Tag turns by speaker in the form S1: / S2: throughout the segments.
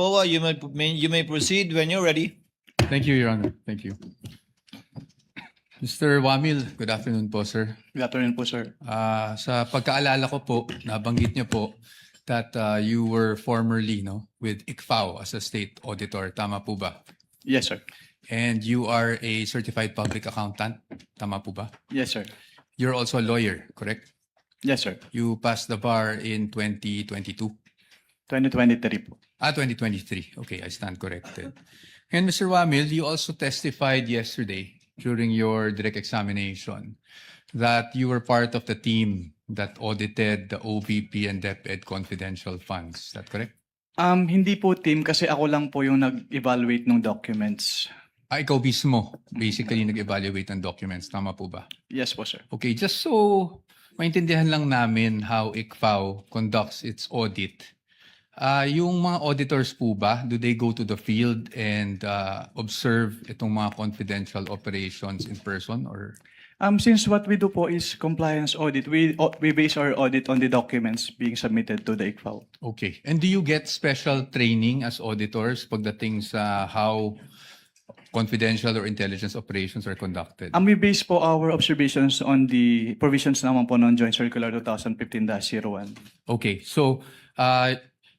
S1: Poa, you may proceed when you're ready.
S2: Thank you, Your Honor. Thank you. Mr. Wamil, good afternoon po, sir.
S3: Good afternoon po, sir.
S2: Sa pagkaalala ko po, nabanggit niyo po that you were formerly with ICFAO as a state auditor. Tama po ba?
S3: Yes, sir.
S2: And you are a certified public accountant. Tama po ba?
S3: Yes, sir.
S2: You're also a lawyer, correct?
S3: Yes, sir.
S2: You passed the bar in 2022.
S3: 2023 po.
S2: 2023. Okay, I stand corrected. And Mr. Wamil, you also testified yesterday during your direct examination that you were part of the team that audited the OVP and DepEd confidential funds. Is that correct?
S3: Hindi po team kasi ako lang po yung nag-evaluate ng documents.
S2: Ikaw mismo, basically nag-evaluate ng documents. Tama po ba?
S3: Yes po, sir.
S2: Okay, just so maintindihan lang namin how ICFAO conducts its audit. Yung mga auditors po ba, do they go to the field and observe itong mga confidential operations in person or?
S3: Since what we do po is compliance audit, we base our audit on the documents being submitted to the ICFAO.
S2: Okay. And do you get special training as auditors pagdating sa how confidential or intelligence operations are conducted?
S3: We base po our observations on the provisions naman po ng Joint Circular 2015-01.
S2: Okay. So,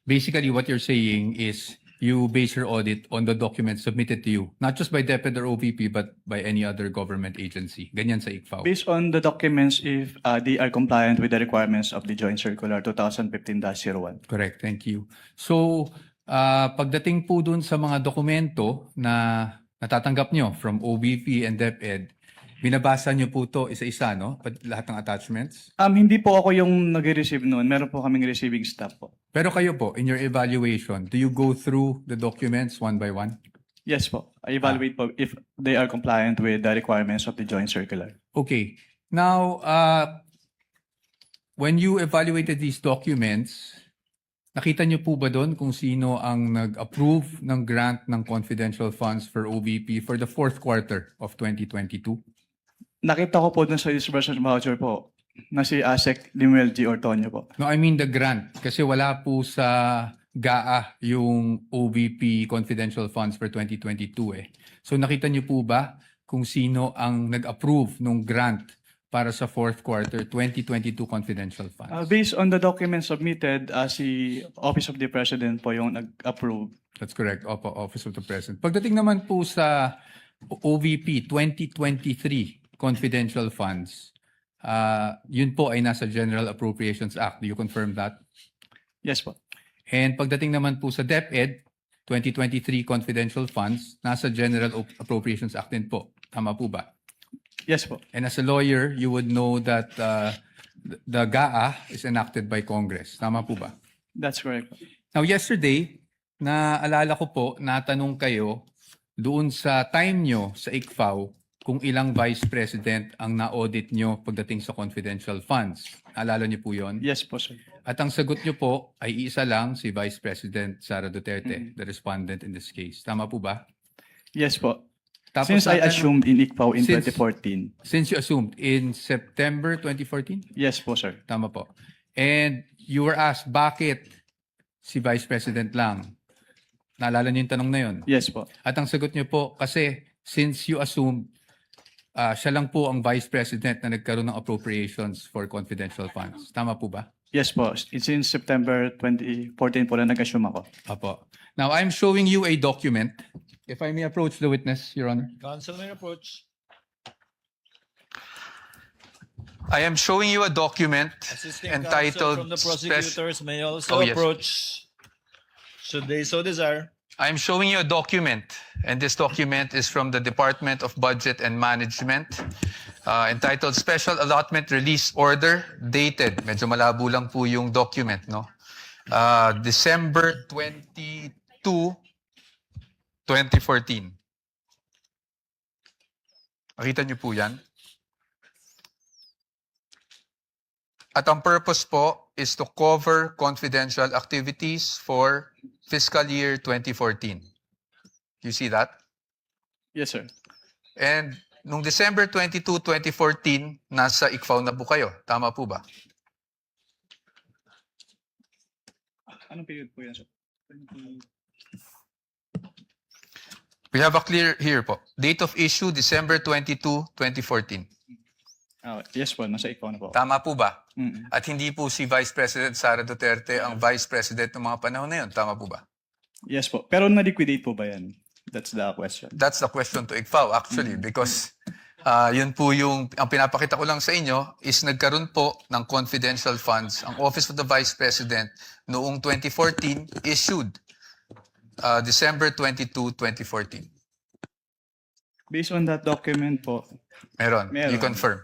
S2: basically what you're saying is you base your audit on the documents submitted to you, not just by DepEd or OVP, but by any other government agency. Ganyan sa ICFAO.
S3: Based on the documents if they are compliant with the requirements of the Joint Circular 2015-01.
S2: Correct. Thank you. So, pagdating po dun sa mga dokumento na natatanggap nyo from OVP and DepEd, binabasa nyo po to isa-isa, no? Lahat ng attachments?
S3: Hindi po ako yung nag-receive noon. Meron po kaming receiving staff po.
S2: Pero kayo po, in your evaluation, do you go through the documents one by one?
S3: Yes po. I evaluate po if they are compliant with the requirements of the Joint Circular.
S2: Okay. Now, when you evaluated these documents, nakita niyo po ba doon kung sino ang nag-approve ng grant ng confidential funds for OVP for the fourth quarter of 2022?
S3: Nakita ko po dun sa disbursement voucher po na si Asek Limuel G. Ortonio po.
S2: No, I mean the grant. Kasi wala po sa GAA yung OVP confidential funds for 2022 eh. So nakita niyo po ba kung sino ang nag-approve ng grant para sa fourth quarter 2022 confidential funds?
S3: Based on the documents submitted, si Office of the President po yung nag-approve.
S2: That's correct. Opo, Office of the President. Pagdating naman po sa OVP 2023 confidential funds, yun po ay nasa General Appropriations Act. Do you confirm that?
S3: Yes po.
S2: And pagdating naman po sa DepEd 2023 confidential funds, nasa General Appropriations Act din po. Tama po ba?
S3: Yes po.
S2: And as a lawyer, you would know that the GAA is enacted by Congress. Tama po ba?
S3: That's correct po.
S2: Now, yesterday, naalala ko po, natanong kayo doon sa time nyo sa ICFAO kung ilang vice president ang na-audit nyo pagdating sa confidential funds. Naalala nyo po yon?
S3: Yes po, sir.
S2: At ang sagot nyo po ay isa lang, si Vice President Sara Duterte, the respondent in this case. Tama po ba?
S3: Yes po.
S2: Tapos
S3: Since I
S2: natanong-
S3: assumed in ICFAO in
S2: Since-
S3: 2014.
S2: Since you assumed in September 2014?
S3: Yes po, sir.
S2: Tama po. And you were asked, bakit si Vice President lang? Naalala niyo yung tanong na yun?
S3: Yes po.
S2: At ang sagot niyo po, kasi since you assumed siya lang po ang Vice President na nagkaroon ng appropriations for confidential funds. Tama po ba?
S3: Yes po. Since September 2014 po na nag-assume ako.
S2: Apo. Now, I'm showing you a document. If I may approach the witness, Your Honor.
S1: Counsel may approach.
S2: I am showing you a document
S1: Assisting
S2: entitled
S1: counsel from the
S2: Spec-
S1: prosecutors may also
S2: Oh, yes.
S1: approach should they so desire.
S2: I'm showing you a document, and this document is from the Department of Budget and Management, entitled Special Allotment Release Order, dated. Medyo malabo lang po yung document, no? December 22, 2014. Makita niyo po yan? At ang purpose po is to cover confidential activities for fiscal year 2014. You see that?
S3: Yes, sir.
S2: And nung December 22, 2014, nasa ICFAO na po kayo. Tama po ba?
S3: Anong period po yan, sir?
S2: We have a clear here po. Date of issue, December 22, 2014.
S3: Yes po, nasa ikaw na po.
S2: Tama po ba?
S3: Mm.
S2: At hindi po si Vice President Sara Duterte ang Vice President ng mga panahon na yun. Tama po ba?
S3: Yes po. Pero na-liquidate po ba yan? That's the question.
S2: That's the question to ICFAO actually because yun po yung, ang pinapakita ko lang sa inyo is nagkaroon po ng confidential funds. Ang Office of the Vice President noong 2014 issued December 22, 2014.
S3: Based on that document po,
S2: Meron. You
S3: Meron.
S2: confirm.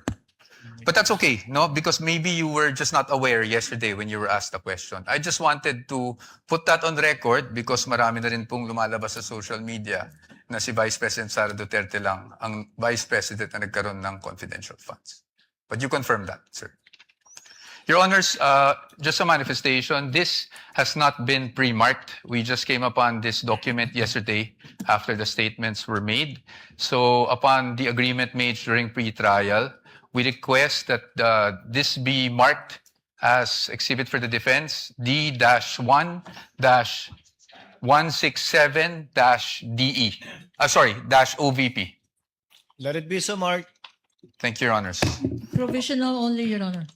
S2: But that's okay, no? Because maybe you were just not aware yesterday when you were asked the question. I just wanted to put that on record because marami na rin pong lumalabas sa social media na si Vice President Sara Duterte lang ang Vice President na nagkaroon ng confidential funds. But you confirm that, sir. Your Honors, just a manifestation, this has not been pre-marked. We just came upon this document yesterday after the statements were made. So upon the agreement made during pre-trial, we request that this be marked as exhibit for the defense D-1-167-DE. -OVP.
S1: Let it be so marked.
S2: Thank you, Your Honors.
S4: Provisional only, Your Honor.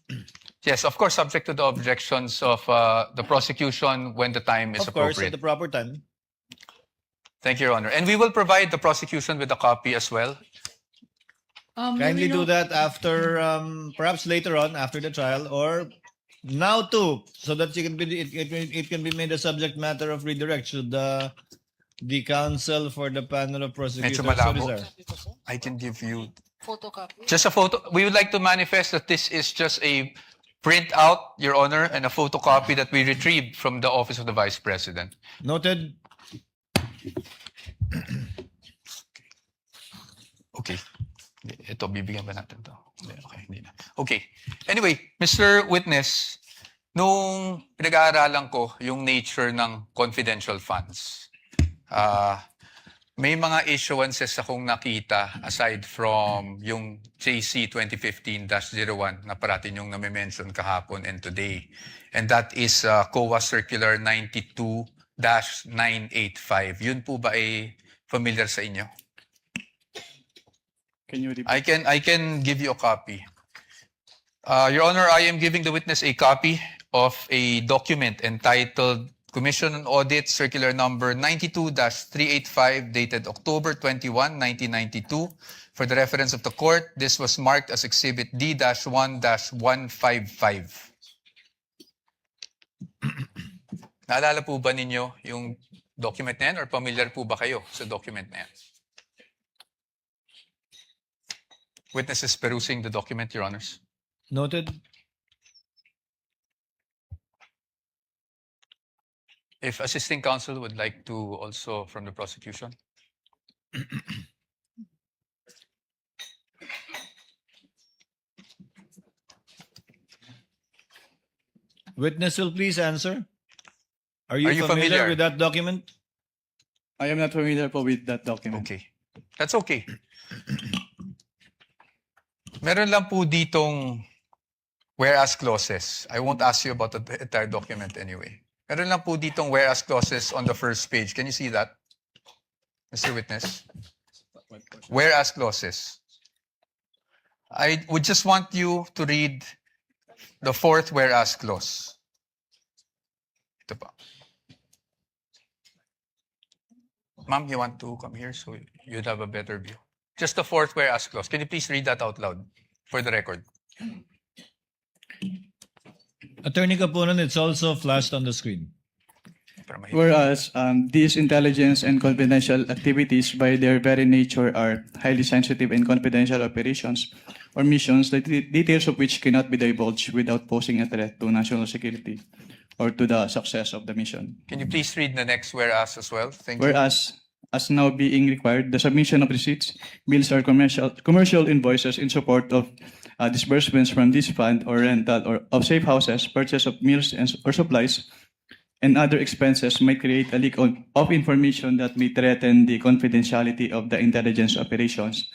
S2: Yes, of course, subject to the objections of the prosecution when the time is
S1: Of course,
S2: appropriate.
S1: at the proper time.
S2: Thank you, Your Honor. And we will provide the prosecution with a copy as well.
S1: Kindly do
S4: May we know-
S1: that after, perhaps later on, after the trial, or now too, so that it can be made a subject matter of redirect should the counsel for the panel of prosecutors so
S2: malabo.
S1: desire.
S2: I can give you
S4: Photocopy.
S2: just a photo. We would like to manifest that this is just a printout, Your Honor, and a photocopy that we retrieved from the Office of the Vice President.
S1: Noted.
S2: Okay. Ito, bibigyan ba natin to? Hindi, okay, hindi na. Okay. Anyway, Mr. Witness, nung pinag-aaralan ko yung nature ng confidential funds, may mga issuances akong nakita aside from yung JC 2015-01 na parating yung nami-mention kahapon and today. And that is COA Circular 92-985. Yun po ba ay familiar sa inyo?
S3: can you repeat?
S2: I can give you a copy. Your Honor, I am giving the witness a copy of a document entitled Commission on Audit Circular Number 92-385 dated October 21, 1992. For the reference of the court, this was marked as Exhibit D-1-155. Naalala po ba ninyo yung document na yan or familiar po ba kayo sa document na yan? Witness is perusing the document, Your Honors.
S1: Noted.
S2: If assisting counsel would like to also from the prosecution.
S1: Witness will please answer. Are you,
S2: Are you
S1: familiar
S2: familiar?
S1: with that document?
S3: I am not familiar po with that document.
S2: Okay. That's okay. Meron lang po ditong whereas clauses. I won't ask you about the entire document anyway. Meron lang po ditong whereas clauses on the first page. Can you see that, Mr. Witness? Whereas clauses. I would just want you to read the fourth whereas clause. Ito pa. Ma'am, you want to come here so you'd have a better view. Just the fourth whereas clause. Can you please read that out loud for the record?
S1: Attorney Capunan, it's also flashed on the screen.
S2: Para mahirap.
S3: Whereas these intelligence and confidential activities by their very nature are highly sensitive and confidential operations or missions, the details of which cannot be divulged without posing a threat to national security or to the success of the mission.
S2: Can you please read the next whereas as well? Thank you.
S3: Whereas, as now being required, the submission of receipts, bills, or commercial invoices in support of disbursements from this fund or rental or of safe houses, purchase of meals or supplies, and other expenses might create a leak of information that may threaten the confidentiality of the intelligence operations,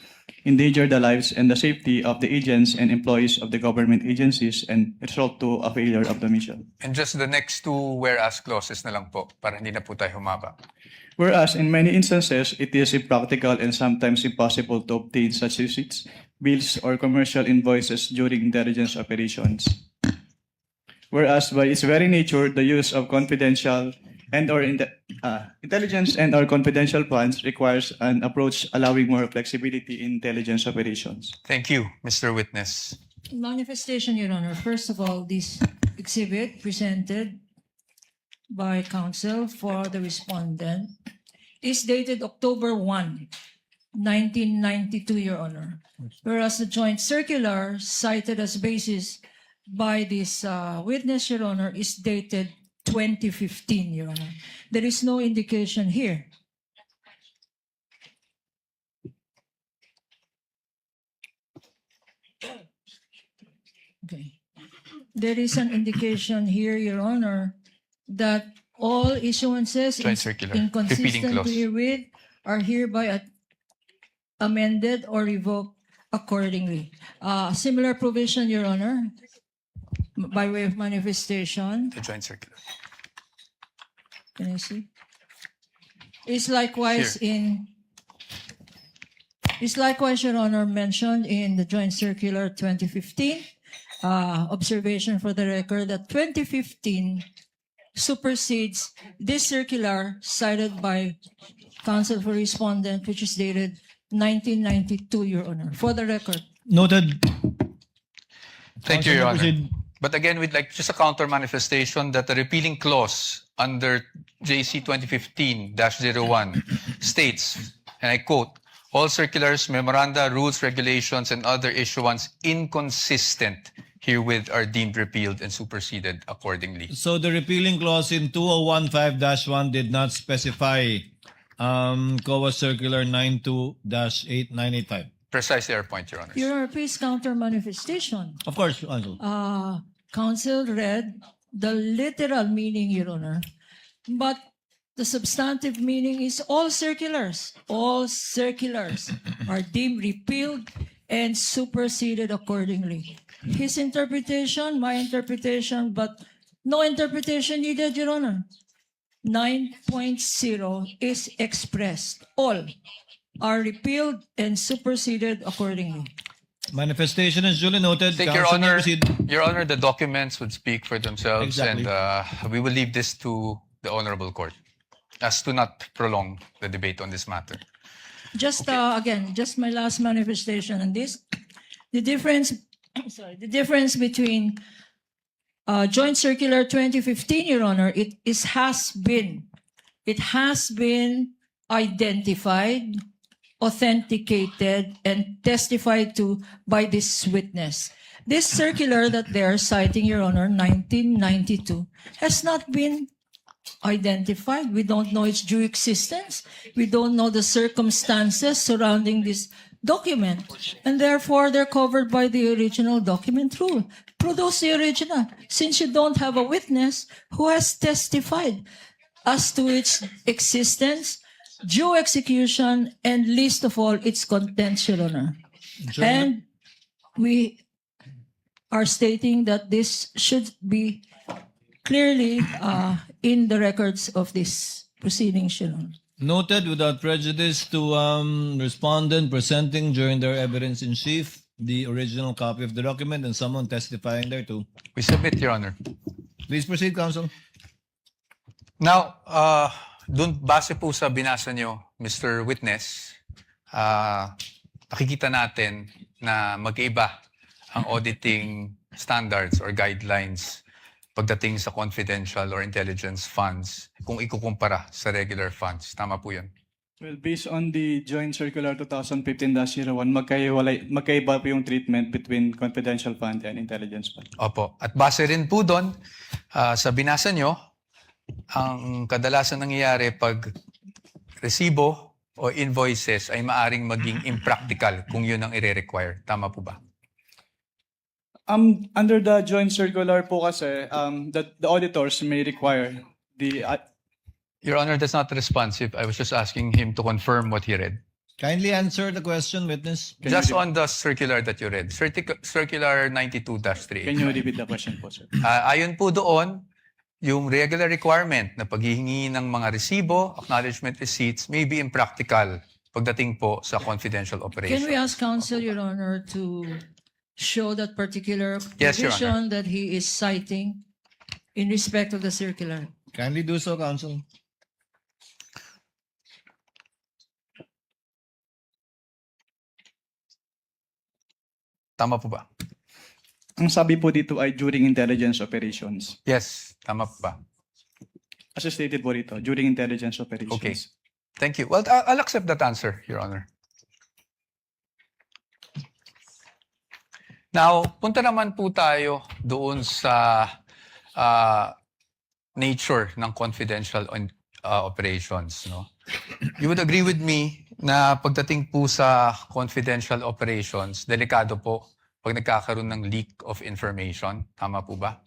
S3: endanger the lives and the safety of the agents and employees of the government agencies, and result to a failure of the mission.
S2: And just the next two whereas clauses na lang po para hindi na po tayo humaba.
S3: Whereas in many instances, it is impractical and sometimes impossible to obtain such receipts, bills, or commercial invoices during intelligence operations. Whereas by its very nature, the use of confidential intelligence and or confidential funds requires an approach allowing more flexibility in intelligence operations.
S2: Thank you, Mr. Witness.
S4: Manifestation, Your Honor. First of all, this exhibit presented by counsel for the respondent is dated October 1, 1992, Your Honor. Whereas the joint circular cited as basis by this witness, Your Honor, is dated 2015, Your Honor. There is no indication here. Okay. There is an indication here, Your Honor, that all issuances
S2: Joint circular. Repeating
S4: inconsistent
S2: clause.
S4: herewith are hereby amended or revoked accordingly. Similar provision, Your Honor, by way of manifestation.
S2: The joint circular.
S4: Can you see? Is likewise Your Honor, mentioned in the Joint Circular 2015. Observation for the record that 2015 supersedes this circular cited by counsel for respondent, which is dated 1992, Your Honor. For the record.
S1: Noted.
S2: Thank you, Your Honor.
S1: Proceed.
S2: But again, we'd like just a counter manifestation that the repealing clause under JC 2015-01 states, and I quote, all circulars, memoranda, rules, regulations, and other issuance inconsistent herewith are deemed repealed and superseded accordingly.
S1: So the repealing clause in 2015-1 did not specify COA Circular 92-8985.
S2: Precisely our point, Your Honor.
S4: Your Honor, please counter manifestation.
S1: Of course, Counsel.
S4: Counsel read the literal meaning, Your Honor, but the substantive meaning is all circulars are deemed repealed and superseded accordingly. His interpretation, my interpretation, but no interpretation needed, Your Honor. 9.0 is expressed. All are repealed and superseded accordingly.
S1: Manifestation is duly noted.
S2: Thank Your
S1: Counsel may
S2: Honor.
S1: proceed.
S2: Your Honor, the documents would speak for themselves,
S1: Exactly.
S2: and we will leave this to the Honorable Court as to not prolong the debate on this matter.
S4: Just again, just my last manifestation on this. The difference, the difference between Joint Circular 2015, Your Honor, it has been identified, authenticated, and testified to by this witness. This circular that they are citing, Your Honor, 1992, has not been identified. We don't know its due existence. We don't know the circumstances surrounding this document. And therefore, they're covered by the original document rule. Produce the original, since you don't have a witness who has testified as to its existence, due execution, and least of all, its contents, Your Honor. And we are stating that this should be clearly in the records of this proceedings, Your Honor.
S1: Noted without prejudice to respondent presenting during their evidence in chief the original copy of the document and someone testifying thereto.
S2: We submit, Your Honor.
S1: Please proceed, Counsel.
S2: Now, dun base po sa binasa nyo, Mr. Witness, nakikita natin na mag-iba ang auditing standards or guidelines pagdating sa confidential or intelligence funds kung ikukumpara sa regular funds. Tama po yun.
S3: Well, based on the Joint Circular 2015-01, magkaiba po yung treatment between confidential fund and intelligence fund.
S2: Opo. At base rin po doon, sa binasa nyo, ang kadalasan nangyayari pag resibo o invoices ay maaring maging impractical kung yun ang i-require. Tama po ba?
S3: Under the Joint Circular po kasi, the auditors may require the...
S2: Your Honor, that's not responsive. I was just asking him to confirm what he read.
S1: Kindly answer the question, witness.
S2: Just on the circular that you read, Circular 92-3.
S3: Can you repeat the question po, sir?
S2: Ayon po doon, yung regular requirement na paghihingi ng mga resibo, acknowledgement receipts may be impractical pagdating po sa confidential operations.
S4: Can we ask counsel, Your Honor, to show that particular
S2: Yes, Your
S4: provision that he is citing in respect of the circular?
S1: Kindly do so, counsel.
S2: Tama po ba?
S3: Ang sabi po dito ay during intelligence operations.
S2: Yes, tama po ba?
S3: As stated po dito, during intelligence operations.
S2: Okay. Thank you. Well, I'll accept that answer, Your Honor. Now, punta naman po tayo doon sa nature ng confidential operations. No? You would agree with me na pagdating po sa confidential operations, delikado po pag nagkakaroon ng leak of information. Tama po ba?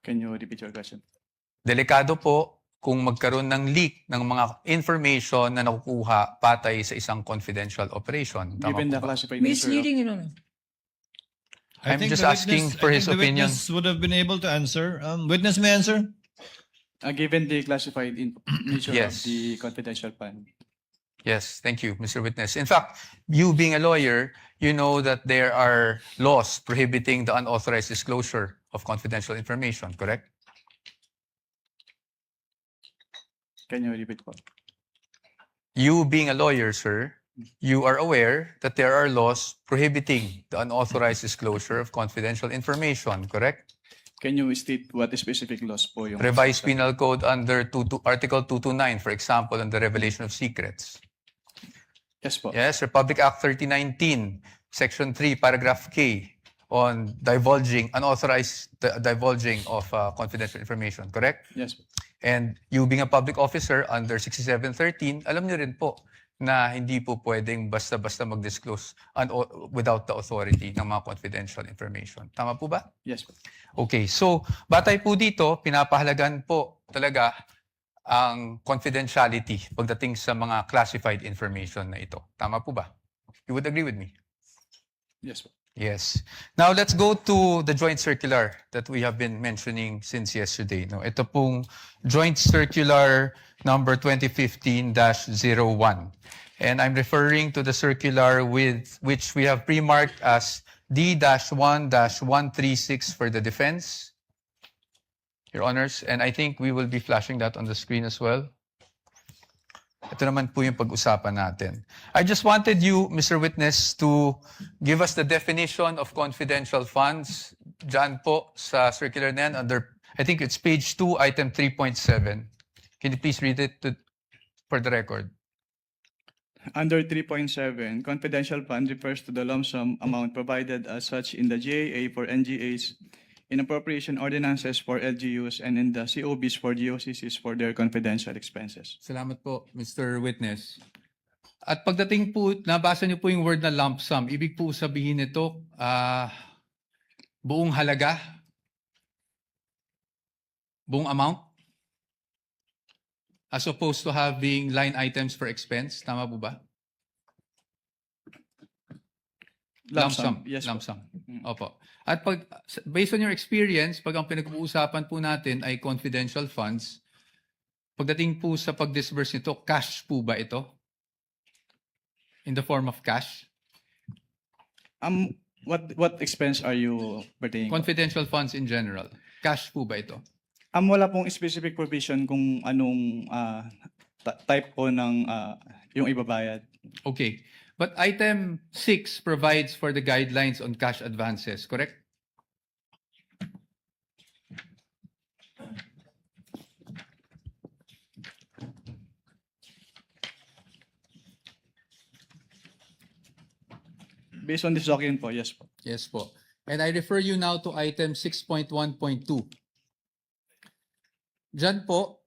S3: Can you repeat your question?
S2: Delikado po kung magkaroon ng leak ng mga information na nakukuha patay sa isang confidential operation. Tama
S3: Given
S2: po
S3: the
S2: ba?
S3: classified nature of,
S4: Misleading, Your Honor.
S2: I'm
S1: think
S2: just
S1: the
S2: asking for
S1: I
S2: his
S1: think the
S2: opinion.
S1: Witness would have been able to answer. Witness may answer.
S3: given the classified nature
S2: Yes.
S3: of the confidential fund.
S2: Yes, thank you, Mr. Witness. In fact, you being a lawyer, you know that there are laws prohibiting the unauthorized disclosure of confidential information, correct?
S3: Can you repeat po?
S2: You being a lawyer, sir, you are aware that there are laws prohibiting the unauthorized disclosure of confidential information, correct?
S3: Can you state what specific laws po yung...
S2: Revised Penal Code under Article 229, for example, on the revelation of secrets.
S3: Yes po.
S2: Yes, Republic Act 3019, Section 3, Paragraph K, on divulging, unauthorized divulging of confidential information, correct?
S3: Yes po.
S2: And you being a public officer under 6713, alam niyo rin po na hindi po pwedeng basta-basta mag-disclose without the authority ng mga confidential information. Tama po ba?
S3: Yes po.
S2: Okay, so batay po dito, pinapahalagan po talaga ang confidentiality pagdating sa mga classified information na ito. Tama po ba? You would agree with me?
S3: Yes po.
S2: Yes. Now let's go to the joint circular that we have been mentioning since yesterday. No, ito pong joint circular number 2015-01. And I'm referring to the circular with which we have pre-marked as D-1-136 for the defense, Your Honors. And I think we will be flashing that on the screen as well. Ito naman po yung pag-usapan natin. I just wanted you, Mr. Witness, to give us the definition of confidential funds. Diyan po sa circular na yan, under, I think it's page 2, item 3.7. Can you please read it for the record?
S3: Under 3.7, confidential fund refers to the lump sum amount provided as such in the GAA for NGAs, in appropriation ordinances for LGUs, and in the COBs for GOCCs for their confidential expenses.
S2: Salamat po, Mr. Witness. At pagdating po, nabasa niyo po yung word na lump sum. Ibig po sabihin nito, buong halaga? Buong amount? As opposed to having line items for expense? Tama po ba? Lump sum.
S3: Yes
S2: Lump
S3: po.
S2: sum. Opo. At based on your experience, pag ang pinag-uusapan po natin ay confidential funds, pagdating po sa pag-disburse nito, cash po ba ito? In the form of cash?
S3: What expense are you pertaining?
S2: Confidential funds in general. Cash po ba ito?
S3: Wala pong specific provision kung anong type po ng yung ibabayad.
S2: Okay. But item 6 provides for the guidelines on cash advances, correct?
S3: Based on this document po, yes po.
S2: Yes po. And I refer you now to item 6.1.2. Diyan po,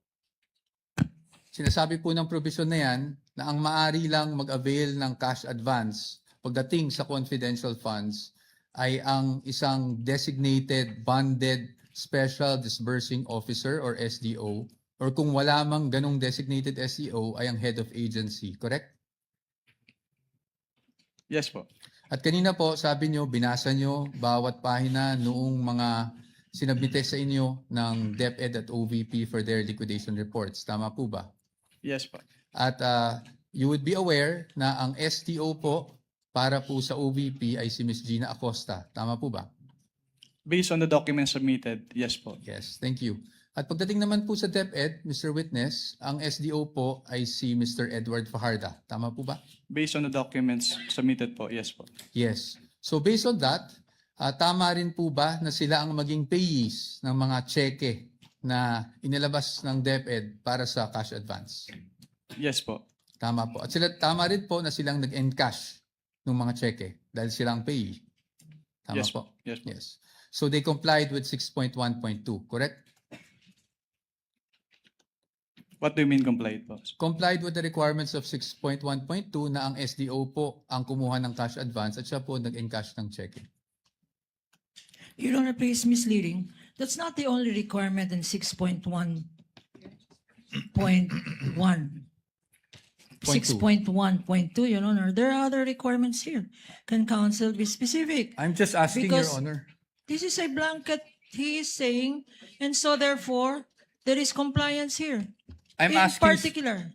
S2: sinasabi po ng provision na yan na ang maaari lang mag-avail ng cash advance pagdating sa confidential funds ay ang isang designated bonded special disbursing officer or SDO, or kung wala mang ganong designated SDO ay ang head of agency, correct?
S3: Yes po.
S2: At kanina po, sabi nyo, binasa nyo bawat pahina noong mga sinabmite sa inyo ng DepEd at OVP for their liquidation reports. Tama po ba?
S3: Yes po.
S2: At you would be aware na ang STO po para po sa OVP ay si Ms. Gina Acosta. Tama po ba?
S3: Based on the documents submitted, yes po.
S2: Yes, thank you. At pagdating naman po sa DepEd, Mr. Witness, ang SDO po ay si Mr. Edward Fajarda. Tama po ba?
S3: Based on the documents submitted po, yes po.
S2: Yes. So based on that, tama rin po ba na sila ang maging payees ng mga cheque na inilabas ng DepEd para sa cash advance?
S3: Yes po.
S2: Tama po. At sila, tama rin po na silang nag-encash ng mga cheque dahil silang payee. Tama
S3: Yes
S2: po.
S3: Yes po.
S2: Yes. So they complied with 6.1.2, correct?
S3: What do you mean complied po?
S2: Complied with the requirements of 6.1.2 na ang SDO po ang kumuha ng cash advance at siya po nag-encash ng cheque.
S4: Your Honor, please misleading. That's not the only requirement in 6.1.1. 6.1.2, Your Honor. There are other requirements here. Can counsel be specific?
S2: I'm just asking,
S4: Because-
S2: Your Honor.
S4: This is a blanket, he is saying, and so therefore, there is compliance here.
S2: I'm
S4: In
S2: asking.
S4: particular.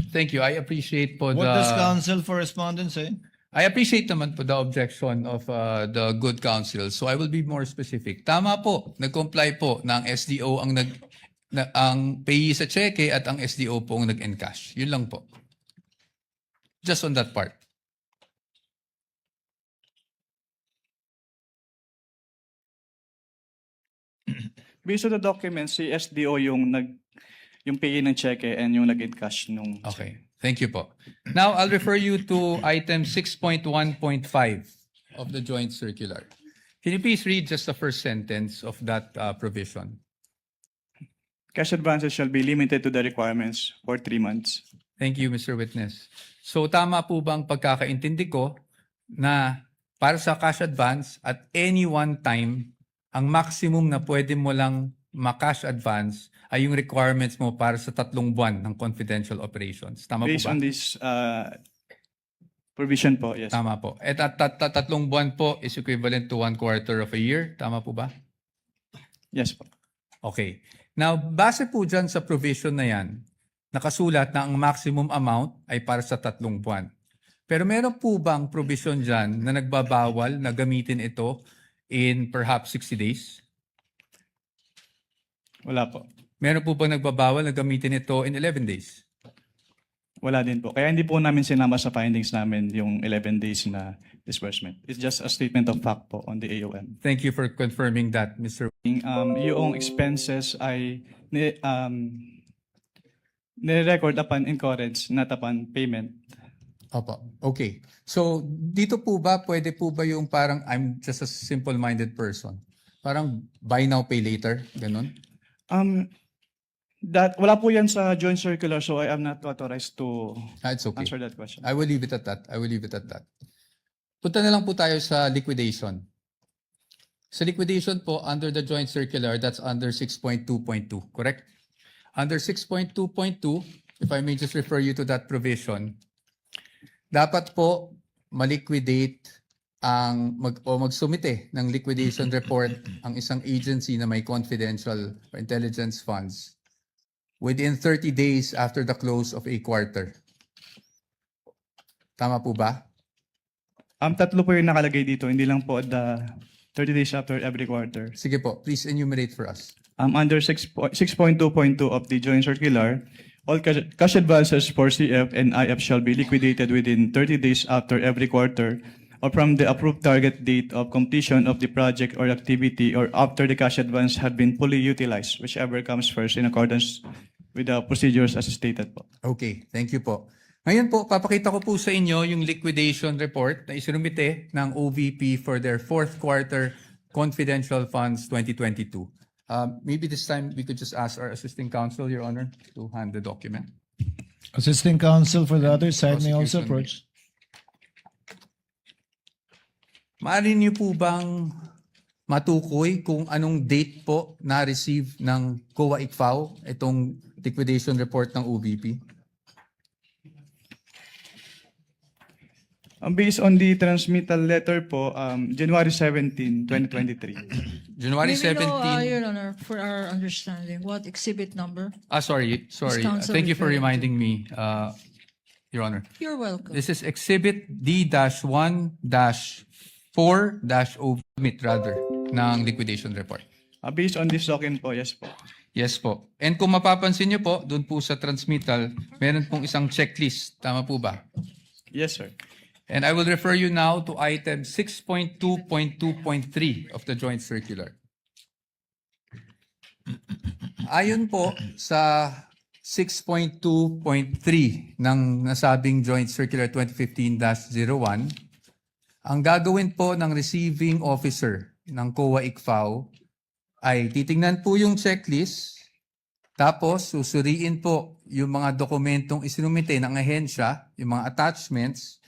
S2: Thank you. I appreciate po
S1: What does
S2: the.
S1: counsel for respondents say?
S2: I appreciate naman po the objection of the good counsel. So I will be more specific. Tama po, nag-comply po na ang SDO ang payee sa cheque at ang SDO po ang nag-encash. Yun lang po. Just on that part.
S3: Based on the documents, si SDO yung pay ng cheque and yung nag-encash nung
S2: Okay. Thank you po. Now, I'll refer you to item 6.1.5 of the joint circular. Can you please read just the first sentence of that provision?
S3: cash advances shall be limited to the requirements for 3 months.
S2: Thank you, Mr. Witness. So tama po bang pagkakaintindi ko na para sa cash advance at any one time, ang maximum na pwede mo lang ma-cash advance ay yung requirements mo para sa 3 buwan ng confidential operations. Tama
S3: Based
S2: po ba?
S3: on this provision po, yes.
S2: Tama po. At 3 buwan po is equivalent to 1/4 of a year. Tama po ba?
S3: Yes po.
S2: Okay. Now, base po dyan sa provision na yan, nakasulat na ang maximum amount ay para sa 3 buwan. Pero meron po bang provision dyan na nagbabawal na gamitin ito in perhaps 60 days?
S3: Wala po.
S2: Meron po bang nagbabawal na gamitin ito in 11 days?
S3: Wala din po. Kaya hindi po namin sinama sa findings namin yung 11 days na disbursement. It's just a statement of fact po on the AOM.
S2: Thank you for confirming that, Mr.
S3: Yung expenses ay ni-record upon incurrence, not upon payment.
S2: Opo. Okay. So, dito po ba, pwede po ba yung parang I'm just a simple-minded person? Parang buy now, pay later? Ganon?
S3: That wala po yan sa joint circular, so I am not authorized to
S2: It's okay.
S3: answer that question.
S2: I will leave it at that. I will leave it at that. Punta na lang po tayo sa liquidation. Sa liquidation po, under the joint circular, that's under 6.2.2, correct? Under 6.2.2, if I may just refer you to that provision, dapat po maliquidate magsumite ng liquidation report ang isang agency na may confidential or intelligence funds within 30 days after the close of a quarter. Tama po ba?
S3: Tatlo po yung nakalagay dito, hindi lang po the 30 days after every quarter.
S2: Sige po, please enumerate for us.
S3: Under 6.2.2 of the joint circular, all cash advances for CF and IF shall be liquidated within 30 days after every quarter or from the approved target date of completion of the project or activity or after the cash advance had been fully utilized, whichever comes first in accordance with the procedures as stated po.
S2: Okay, thank you po. Ngayon po, papakita ko po sa inyo yung liquidation report na isinumite ng OVP for their 4th quarter confidential funds 2022. Maybe this time we could just ask our assisting counsel, Your Honor, to hand the document.
S1: Assisting counsel for the other side may also
S2: Prosecution.
S1: approach.
S2: Maaari niyo po bang matukoy kung anong date po na-receive ng COA ICFAO itong liquidation report ng OVP?
S3: Based on the transmittal letter po, January 17, 2023.
S2: January
S4: Maybe
S2: 17.
S4: no, Your Honor, for our understanding, what exhibit number?
S2: Sorry.
S4: counsel
S2: Thank you for
S4: referring to?
S2: reminding me, Your Honor.
S4: You're welcome.
S2: This is Exhibit D-1-4-O rather ng liquidation report.
S3: Based on this document po, yes po.
S2: Yes po. And kung mapapansin niyo po, doon po sa transmittal, meron pong isang checklist. Tama po ba?
S3: Yes, sir.
S2: And I will refer you now to item 6.2.2.3 of the joint circular. Ayon po sa 6.2.3 ng nasabing joint circular 2015-01, ang gagawin po ng receiving officer ng COA ICFAO ay titingnan po yung checklist, tapos susuriin po yung mga dokumentong isinumite ng ahensya, yung mga attachments,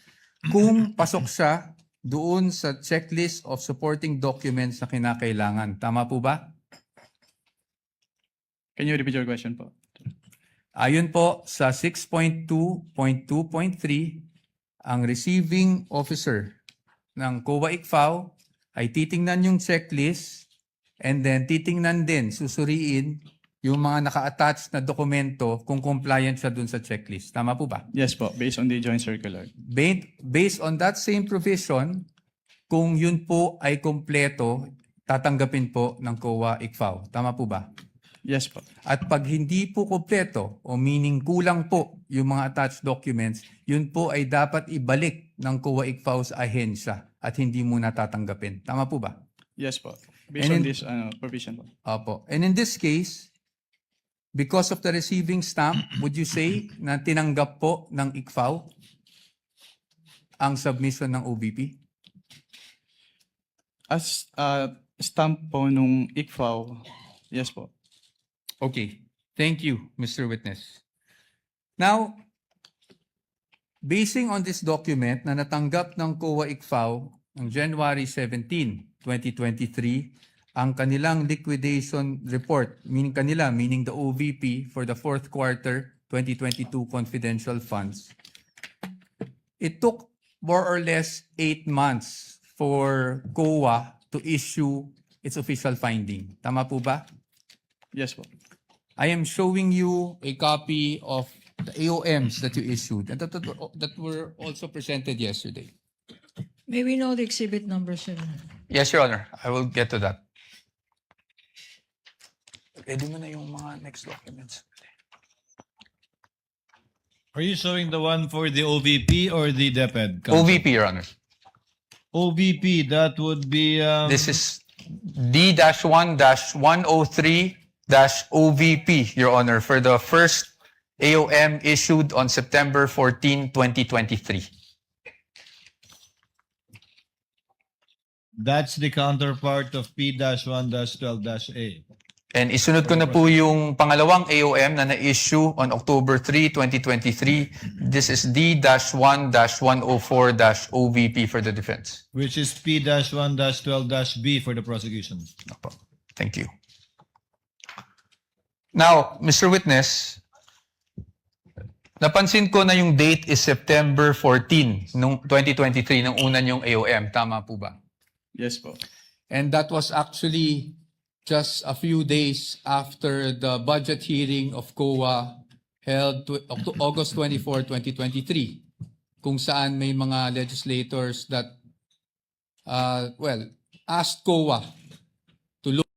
S2: kung pasok siya doon sa checklist of supporting documents na kinakailangan. Tama po ba?
S3: Can you repeat your question po?
S2: Ayon po sa 6.2.2.3, ang receiving officer ng COA ICFAO ay titingnan yung checklist and then titingnan din, susuriin yung mga naka-attach na dokumento kung compliant siya dun sa checklist. Tama po ba?
S3: Yes po, based on the joint circular.
S2: Based on that same provision, kung yun po ay kompleto, tatanggapin po ng COA ICFAO. Tama po ba?
S3: Yes po.
S2: At pag hindi po kompleto o meaning kulang po yung mga attached documents, yun po ay dapat ibalik ng COA ICFAO sa ahensya at hindi muna tatanggapin. Tama po ba?
S3: Yes po. Based
S2: And
S3: on this provision po.
S2: Opo. And in this case, because of the receiving stamp, would you say na tinanggap po ng ICFAO ang submission ng OVP?
S3: As stamp po nung ICFAO, yes po.
S2: Okay. Thank you, Mr. Witness. Now, basing on this document na natanggap ng COA ICFAO ng January 17, 2023, ang kanilang liquidation report, meaning the OVP for the fourth quarter 2022 confidential funds. It took more or less 8 months for COA to issue its official finding. Tama po ba?
S3: Yes po.
S2: I am showing you a copy of the AOMs that you issued and that were also presented yesterday.
S4: May we know the exhibit number, sir?
S2: Yes, Your Honor. I will get to that. Ready mo na yung mga next documents.
S1: Are you showing the one for the OVP or the DepEd? counsel?
S2: OVP, Your Honor.
S1: OVP, that would be...
S2: This is D-1-103-OVP, Your Honor, for the first AOM issued on September 14, 2023.
S1: That's the counterpart of P-1-12-A.
S2: And isunod ko na po yung pangalawang AOM na na-issue on October 3, 2023. This is D-1-104-OVP for the defense.
S1: Which is P-1-12-B for the prosecution.
S2: Opo. Thank you. Now, Mr. Witness, napansin ko na yung date is September 14, nung 2023, nung una yung AOM. Tama po ba?
S3: Yes po.
S2: And that was actually just a few days after the budget hearing of COA held August 24, 2023, kung saan may mga legislators that, asked COA to look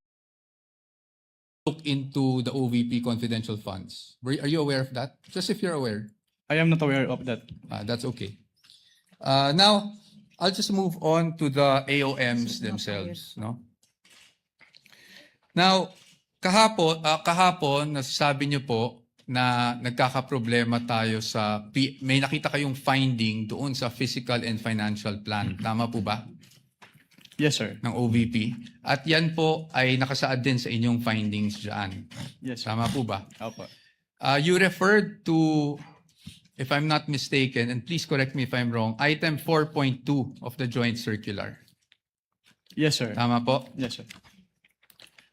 S2: into the OVP confidential funds. Are you aware of that? Just if you're aware.
S3: I am not aware of that.
S2: That's okay. Now, I'll just move on to the AOMs themselves. No? Now, kahapon, nasasabi niyo po na nagkakaproblema tayo sa, may nakita kayong finding doon sa physical and financial plan. Tama po ba?
S3: Yes, sir.
S2: Ng OVP. At yan po ay nakasaad din sa inyong findings dyan.
S3: Yes, sir.
S2: Tama po ba?
S3: Opo.
S2: You referred to, if I'm not mistaken, and please correct me if I'm wrong, item 4.2 of the joint circular.
S3: Yes, sir.
S2: Tama po?
S3: Yes, sir.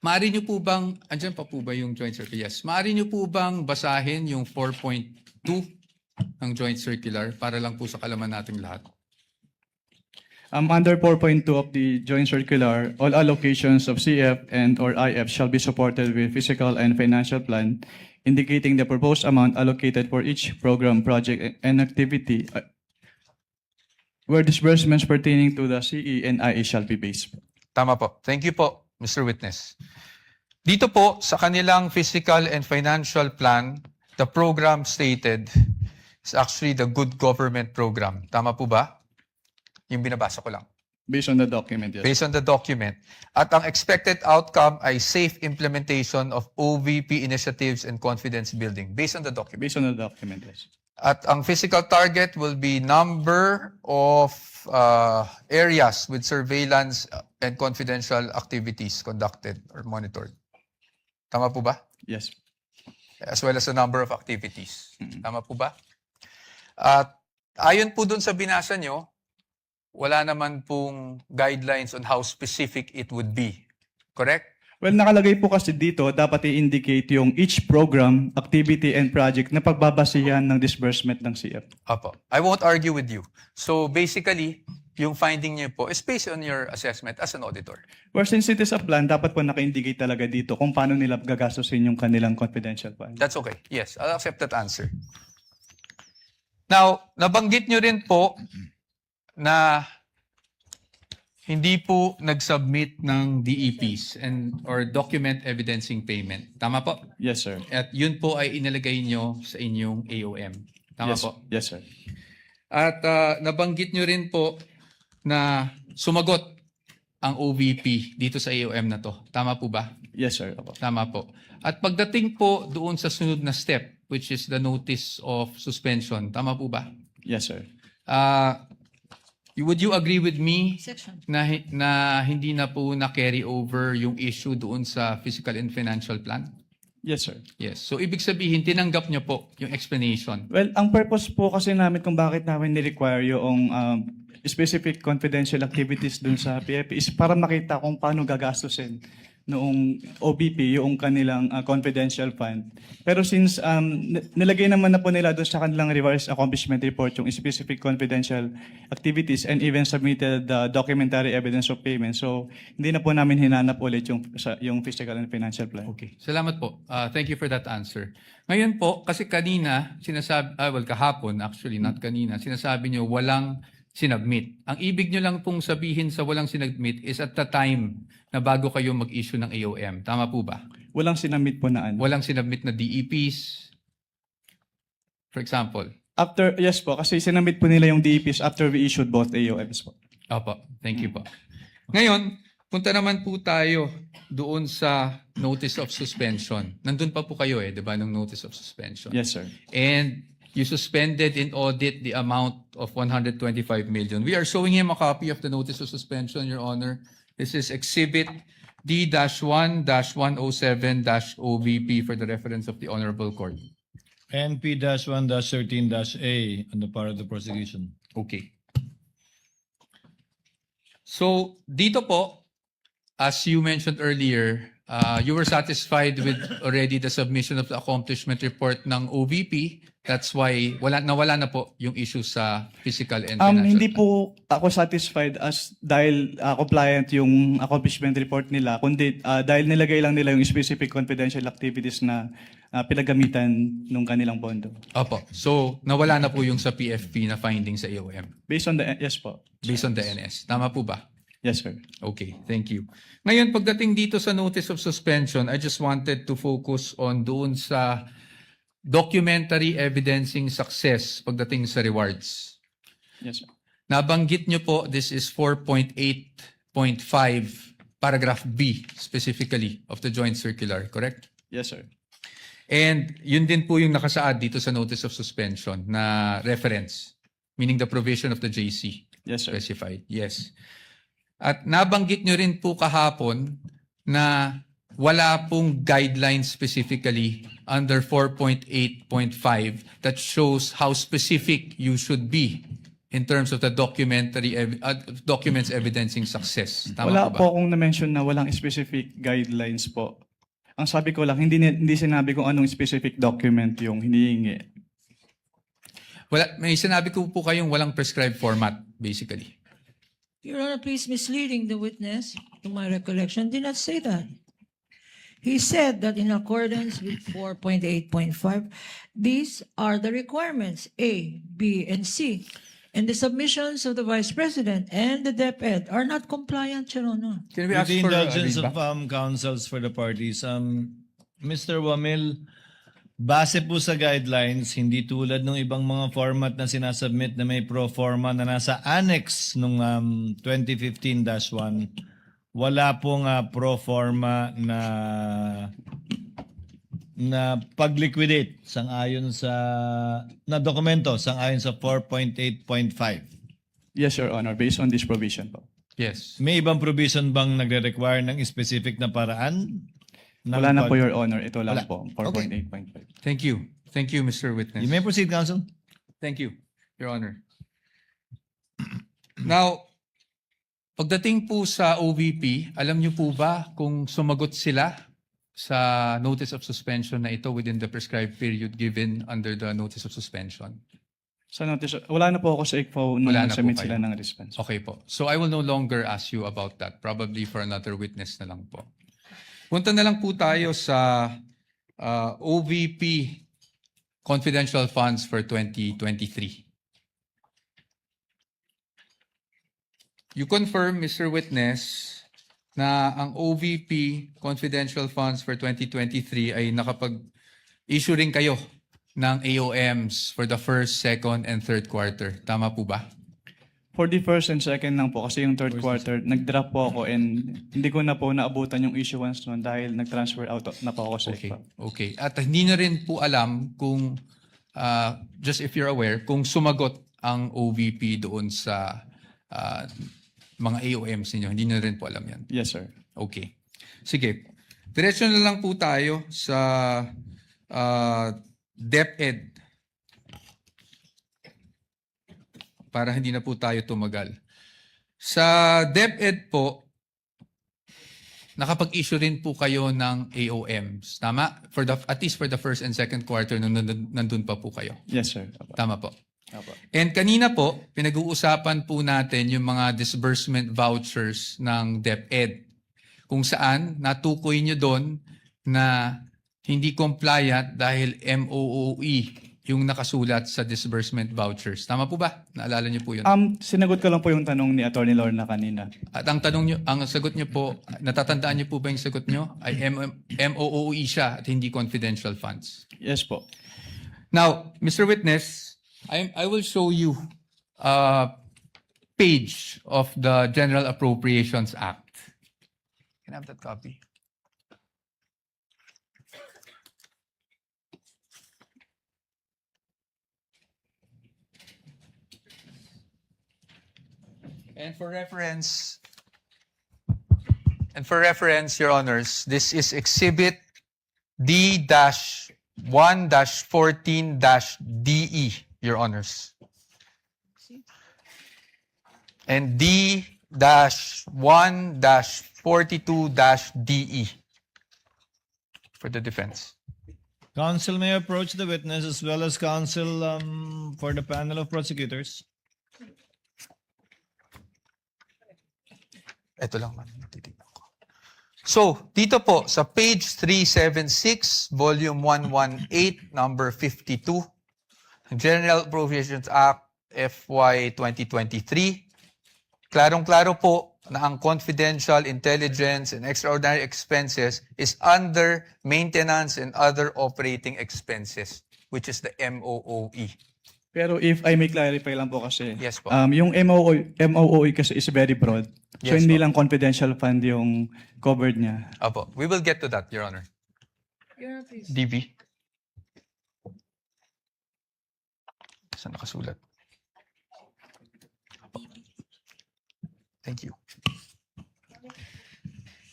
S2: Maaari niyo po bang, andyan pa po ba yung joint circular? Yes. Maaari niyo po bang basahin yung 4.2 ng joint circular para lang po sa kalaman nating lahat?
S3: Under 4.2 of the joint circular, all allocations of CF and or IF shall be supported with physical and financial plan indicating the proposed amount allocated for each program, project, and activity where disbursements pertaining to the CE and IE shall be based.
S2: Tama po. Thank you po, Mr. Witness. Dito po, sa kanilang physical and financial plan, the program stated is actually the Good Government Program. Tama po ba? Yung binabasa ko lang.
S3: Based on the document, yes.
S2: Based on the document. At ang expected outcome ay safe implementation of OVP initiatives and confidence building. Based on the document.
S3: Based on the document, yes.
S2: At ang physical target will be number of areas with surveillance and confidential activities conducted or monitored. Tama po ba?
S3: Yes.
S2: As well as the number of activities. Tama po ba? At ayon po dun sa binasa nyo, wala naman pong guidelines on how specific it would be. Correct?
S3: Well, nakalagay po kasi dito, dapat i-indicate yung each program, activity, and project na pagbabasihan ng disbursement ng CF.
S2: Apo. I won't argue with you. So basically, yung finding niyo po is based on your assessment as an auditor.
S3: Well, since it is a plan, dapat po naka-indicate talaga dito kung paano nila gagastusin yung kanilang confidential fund.
S2: That's okay. Yes, I'll accept that answer. Now, nabanggit nyo rin po na hindi po nag-submit ng DEPs and or document evidencing payment. Tama po?
S3: Yes, sir.
S2: At yun po ay inilagay nyo sa inyong AOM. Tama
S3: Yes,
S2: po?
S3: yes, sir.
S2: At nabanggit nyo rin po na sumagot ang OVP dito sa AOM na to. Tama po ba?
S3: Yes, sir. Opo.
S2: Tama po. At pagdating po doon sa sunod na step, which is the notice of suspension, tama po ba?
S3: Yes, sir.
S2: Would you agree with me
S4: Section.
S2: na hindi na po na-carry over yung issue doon sa physical and financial plan?
S3: Yes, sir.
S2: Yes. So, ibig sabihin, tinanggap nyo po yung explanation.
S3: Well, ang purpose po kasi namin kung bakit namin ni-require yung specific confidential activities dun sa PFP is para makita kung paano gagastusin noong OBP yung kanilang confidential fund. Pero since nilagay naman na po nila doon sa kanilang revised accomplishment report yung specific confidential activities and even submitted the documentary evidence of payment. So, hindi na po namin hinanap ulit yung physical and financial plan.
S2: Okay. Salamat po. Thank you for that answer. Ngayon po, kasi kanina, kahapon actually, not kanina, sinasabi nyo walang sinubmit. Ang ibig nyo lang pong sabihin sa walang sinubmit is at the time na bago kayo mag-issue ng AOM. Tama po ba?
S3: Walang sinamit po na ano.
S2: Walang sinubmit na DEPs, for example.
S3: Yes po, kasi sinamit po nila yung DEPs after we issued both AOMs po.
S2: Opo, thank you po. Ngayon, punta naman po tayo doon sa notice of suspension. Nandun pa po kayo di ba, ng notice of suspension?
S3: Yes, sir.
S2: And you suspended in audit the amount of 125 million. We are showing him a copy of the notice of suspension, Your Honor. This is Exhibit D-1-107-OVP for the reference of the Honorable Court.
S1: NP-1-13-A on the part of the prosecution.
S2: Okay. So, dito po, as you mentioned earlier, you were satisfied with already the submission of the accomplishment report ng OVP. That's why nawala na po yung issue sa physical and financial.
S3: Hindi po ako satisfied dahil compliant yung accomplishment report nila, kundi dahil nilagay lang nila yung specific confidential activities na pinagamitan nung kanilang pondo.
S2: Opo. So, nawala na po yung sa PFP na finding sa AOM.
S3: Yes po.
S2: Based on the NS. Tama po ba?
S3: Yes, sir.
S2: Okay, thank you. Ngayon, pagdating dito sa notice of suspension, I just wanted to focus on doon sa documentary evidencing success pagdating sa rewards.
S3: Yes, sir.
S2: Nabanggit nyo po, this is 4.8.5, paragraph B specifically of the joint circular, correct?
S3: Yes, sir.
S2: And yun din po yung nakasaad dito sa notice of suspension na reference, meaning the provision of the JC.
S3: Yes, sir.
S2: Specified, yes. At nabanggit nyo rin po kahapon na wala pong guidelines specifically under 4.8.5 that shows how specific you should be in terms of the documents evidencing success. Tama
S3: Wala
S2: po ba?
S3: po akong na-mention na walang specific guidelines po. Ang sabi ko lang, hindi sinabi kung anong specific document yung hinihingi.
S2: May sinabi ko po kayong walang prescribed format, basically.
S4: Your Honor, please misleading the witness, to my recollection, did not say that. He said that in accordance with 4.8.5, these are the requirements, A, B, and C. And the submissions of the Vice President and the DepEd are not compliant, Your Honor.
S2: Can we
S1: With
S2: ask
S1: the
S2: for a
S1: indulgence of
S2: readback?
S1: counsels for the parties, Mr. Wamil, base po sa guidelines, hindi tulad ng ibang mga format na sinasubmit na may pro forma na nasa annex nung 2015-1, wala pong pro forma na pag-liquidate sang-ayon sa na dokumento sang-ayon sa 4.8.5.
S3: Yes, Your Honor, based on this provision po.
S2: Yes.
S1: May ibang provision bang nagre-require ng specific na paraan? ng
S3: Wala na
S1: pag-
S3: po, Your Honor. Ito lang
S1: Wala.
S3: po, 4.8.5.
S2: Thank you. Thank you, Mr. Witness.
S1: You may proceed, counsel.
S2: Thank you, Your Honor. Now, pagdating po sa OVP, alam niyo po ba kung sumagot sila sa notice of suspension na ito within the prescribed period given under the notice of suspension?
S3: Sa notice, wala na po ako sa ICFO nung
S2: Wala na po
S3: nag-submit
S2: kayo.
S3: sila ng response.
S2: Okay po. So I will no longer ask you about that. Probably for another witness na lang po. Punta na lang po tayo sa OVP confidential funds for 2023. You confirm, Mr. Witness, na ang OVP confidential funds for 2023 ay nakapag-issue rin kayo ng AOMs for the first, second, and third quarter. Tama po ba?
S3: For the first and second lang po, kasi yung third quarter, nag-drop po ako and hindi ko na po naabutan yung issuance noon dahil nag-transfer out na po ako sa
S2: Okay.
S3: ICFO.
S2: Okay. At hindi na rin po alam kung, just if you're aware, kung sumagot ang OVP doon sa mga AOMs ninyo. Hindi na rin po alam yan.
S3: Yes, sir.
S2: Okay. Sige. Diretso na lang po tayo sa DepEd para hindi na po tayo tumagal. Sa DepEd po, nakapag-issue rin po kayo ng AOMs. Tama? At least for the first and second quarter nung nandun pa po kayo.
S3: Yes, sir. Apo.
S2: Tama po.
S3: Apo.
S2: And kanina po, pinag-uusapan po natin yung mga disbursement vouchers ng DepEd. Kung saan natukoy nyo doon na hindi compliant dahil MOOE yung nakasulat sa disbursement vouchers. Tama po ba? Naalala nyo po yun?
S3: Sinagot ko lang po yung tanong ni Attorney Lorna kanina.
S2: At ang tanong nyo, ang sagot nyo po, natatandaan nyo po ba yung sagot nyo? Ay MOOE siya at hindi confidential funds.
S3: Yes po.
S2: Now, Mr. Witness, I will show you a page of the General Appropriations Act. Can I have that copy? And for reference, Your Honors, this is Exhibit D-1-14-DE, Your Honors. And D-1-42-DE for the defense.
S1: Counsel may approach the witness as well as counsel for the panel of prosecutors.
S2: Ito lang man. Titignan ko. So, dito po sa page 376, volume 118, number 52, General Appropriations Act FY 2023, klarong-klaro po na ang confidential, intelligence, and extraordinary expenses is under maintenance and other operating expenses, which is the MOOE.
S3: Pero if I may clarify lang po kasi,
S2: Yes po.
S3: yung MOOE kasi is very broad. So
S2: Yes
S3: hindi
S2: po.
S3: lang confidential fund yung covered niya.
S2: Apo, we will get to that, Your Honor. DV. Saan nakasulat? Apo. Thank you.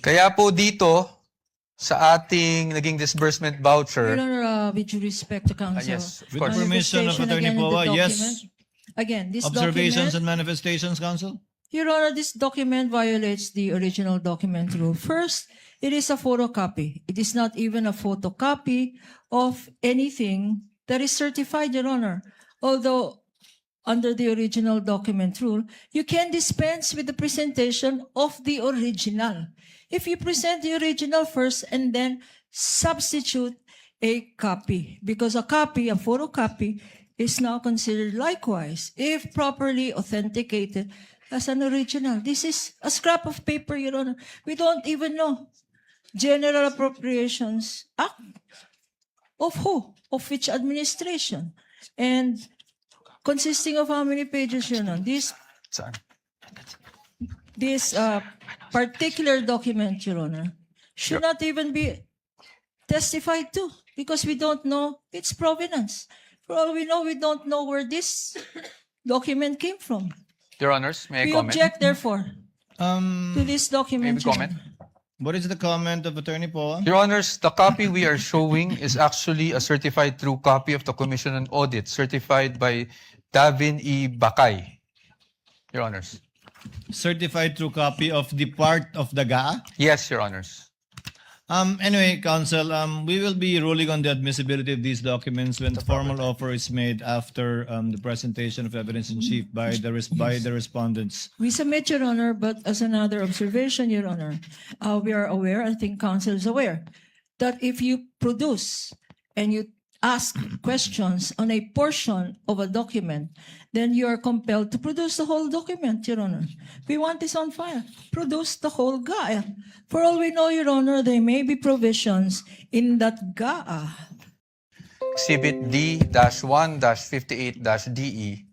S2: Kaya po dito, sa ating naging disbursement voucher,
S4: Your Honor, with due respect to counsel.
S2: yes, of
S1: With
S2: course.
S1: permission of
S4: Manifestation
S1: Attorney
S4: again in the
S1: Poa, yes.
S4: document. Again, this
S1: Observations
S4: document,
S1: and manifestations, counsel?
S4: Your Honor, this document violates the original document rule. First, it is a photocopy. It is not even a photocopy of anything that is certified, Your Honor. Although under the original document rule, you can dispense with the presentation of the original. If you present the original first and then substitute a copy, because a copy, a photocopy, is now considered likewise, if properly authenticated, as an original. This is a scrap of paper, Your Honor. We don't even know. General Appropriations Act of who? Of which administration? And consisting of how many pages, Your Honor?
S2: Saan?
S4: This particular document, Your Honor, should not even be testified to because we don't know its provenance. For all we know, we don't know where this document came from.
S2: Your Honors, may I
S4: We
S2: comment?
S4: object, therefore, to this document.
S2: Maybe
S4: Your
S2: comment?
S4: Honor.
S1: What is the comment of Attorney Poa?
S2: Your Honors, the copy we are showing is actually a certified true copy of the Commission on Audit, certified by Davin E. Bakay. Your Honors.
S1: Certified true copy of the part of the GA?
S2: Yes, Your Honors.
S1: Anyway, Counsel, we will be ruling on the admissibility of these documents when the formal offer is made after the presentation of evidence in chief by the respondents.
S4: We submit, Your Honor, but as another observation, Your Honor, we are aware, I think counsel is aware, that if you produce and you ask questions on a portion of a document, then you are compelled to produce the whole document, Your Honor. We want this on file. Produce the whole GAA. For all we know, Your Honor, there may be provisions in that GAA.
S2: Exhibit D-1-58-DE.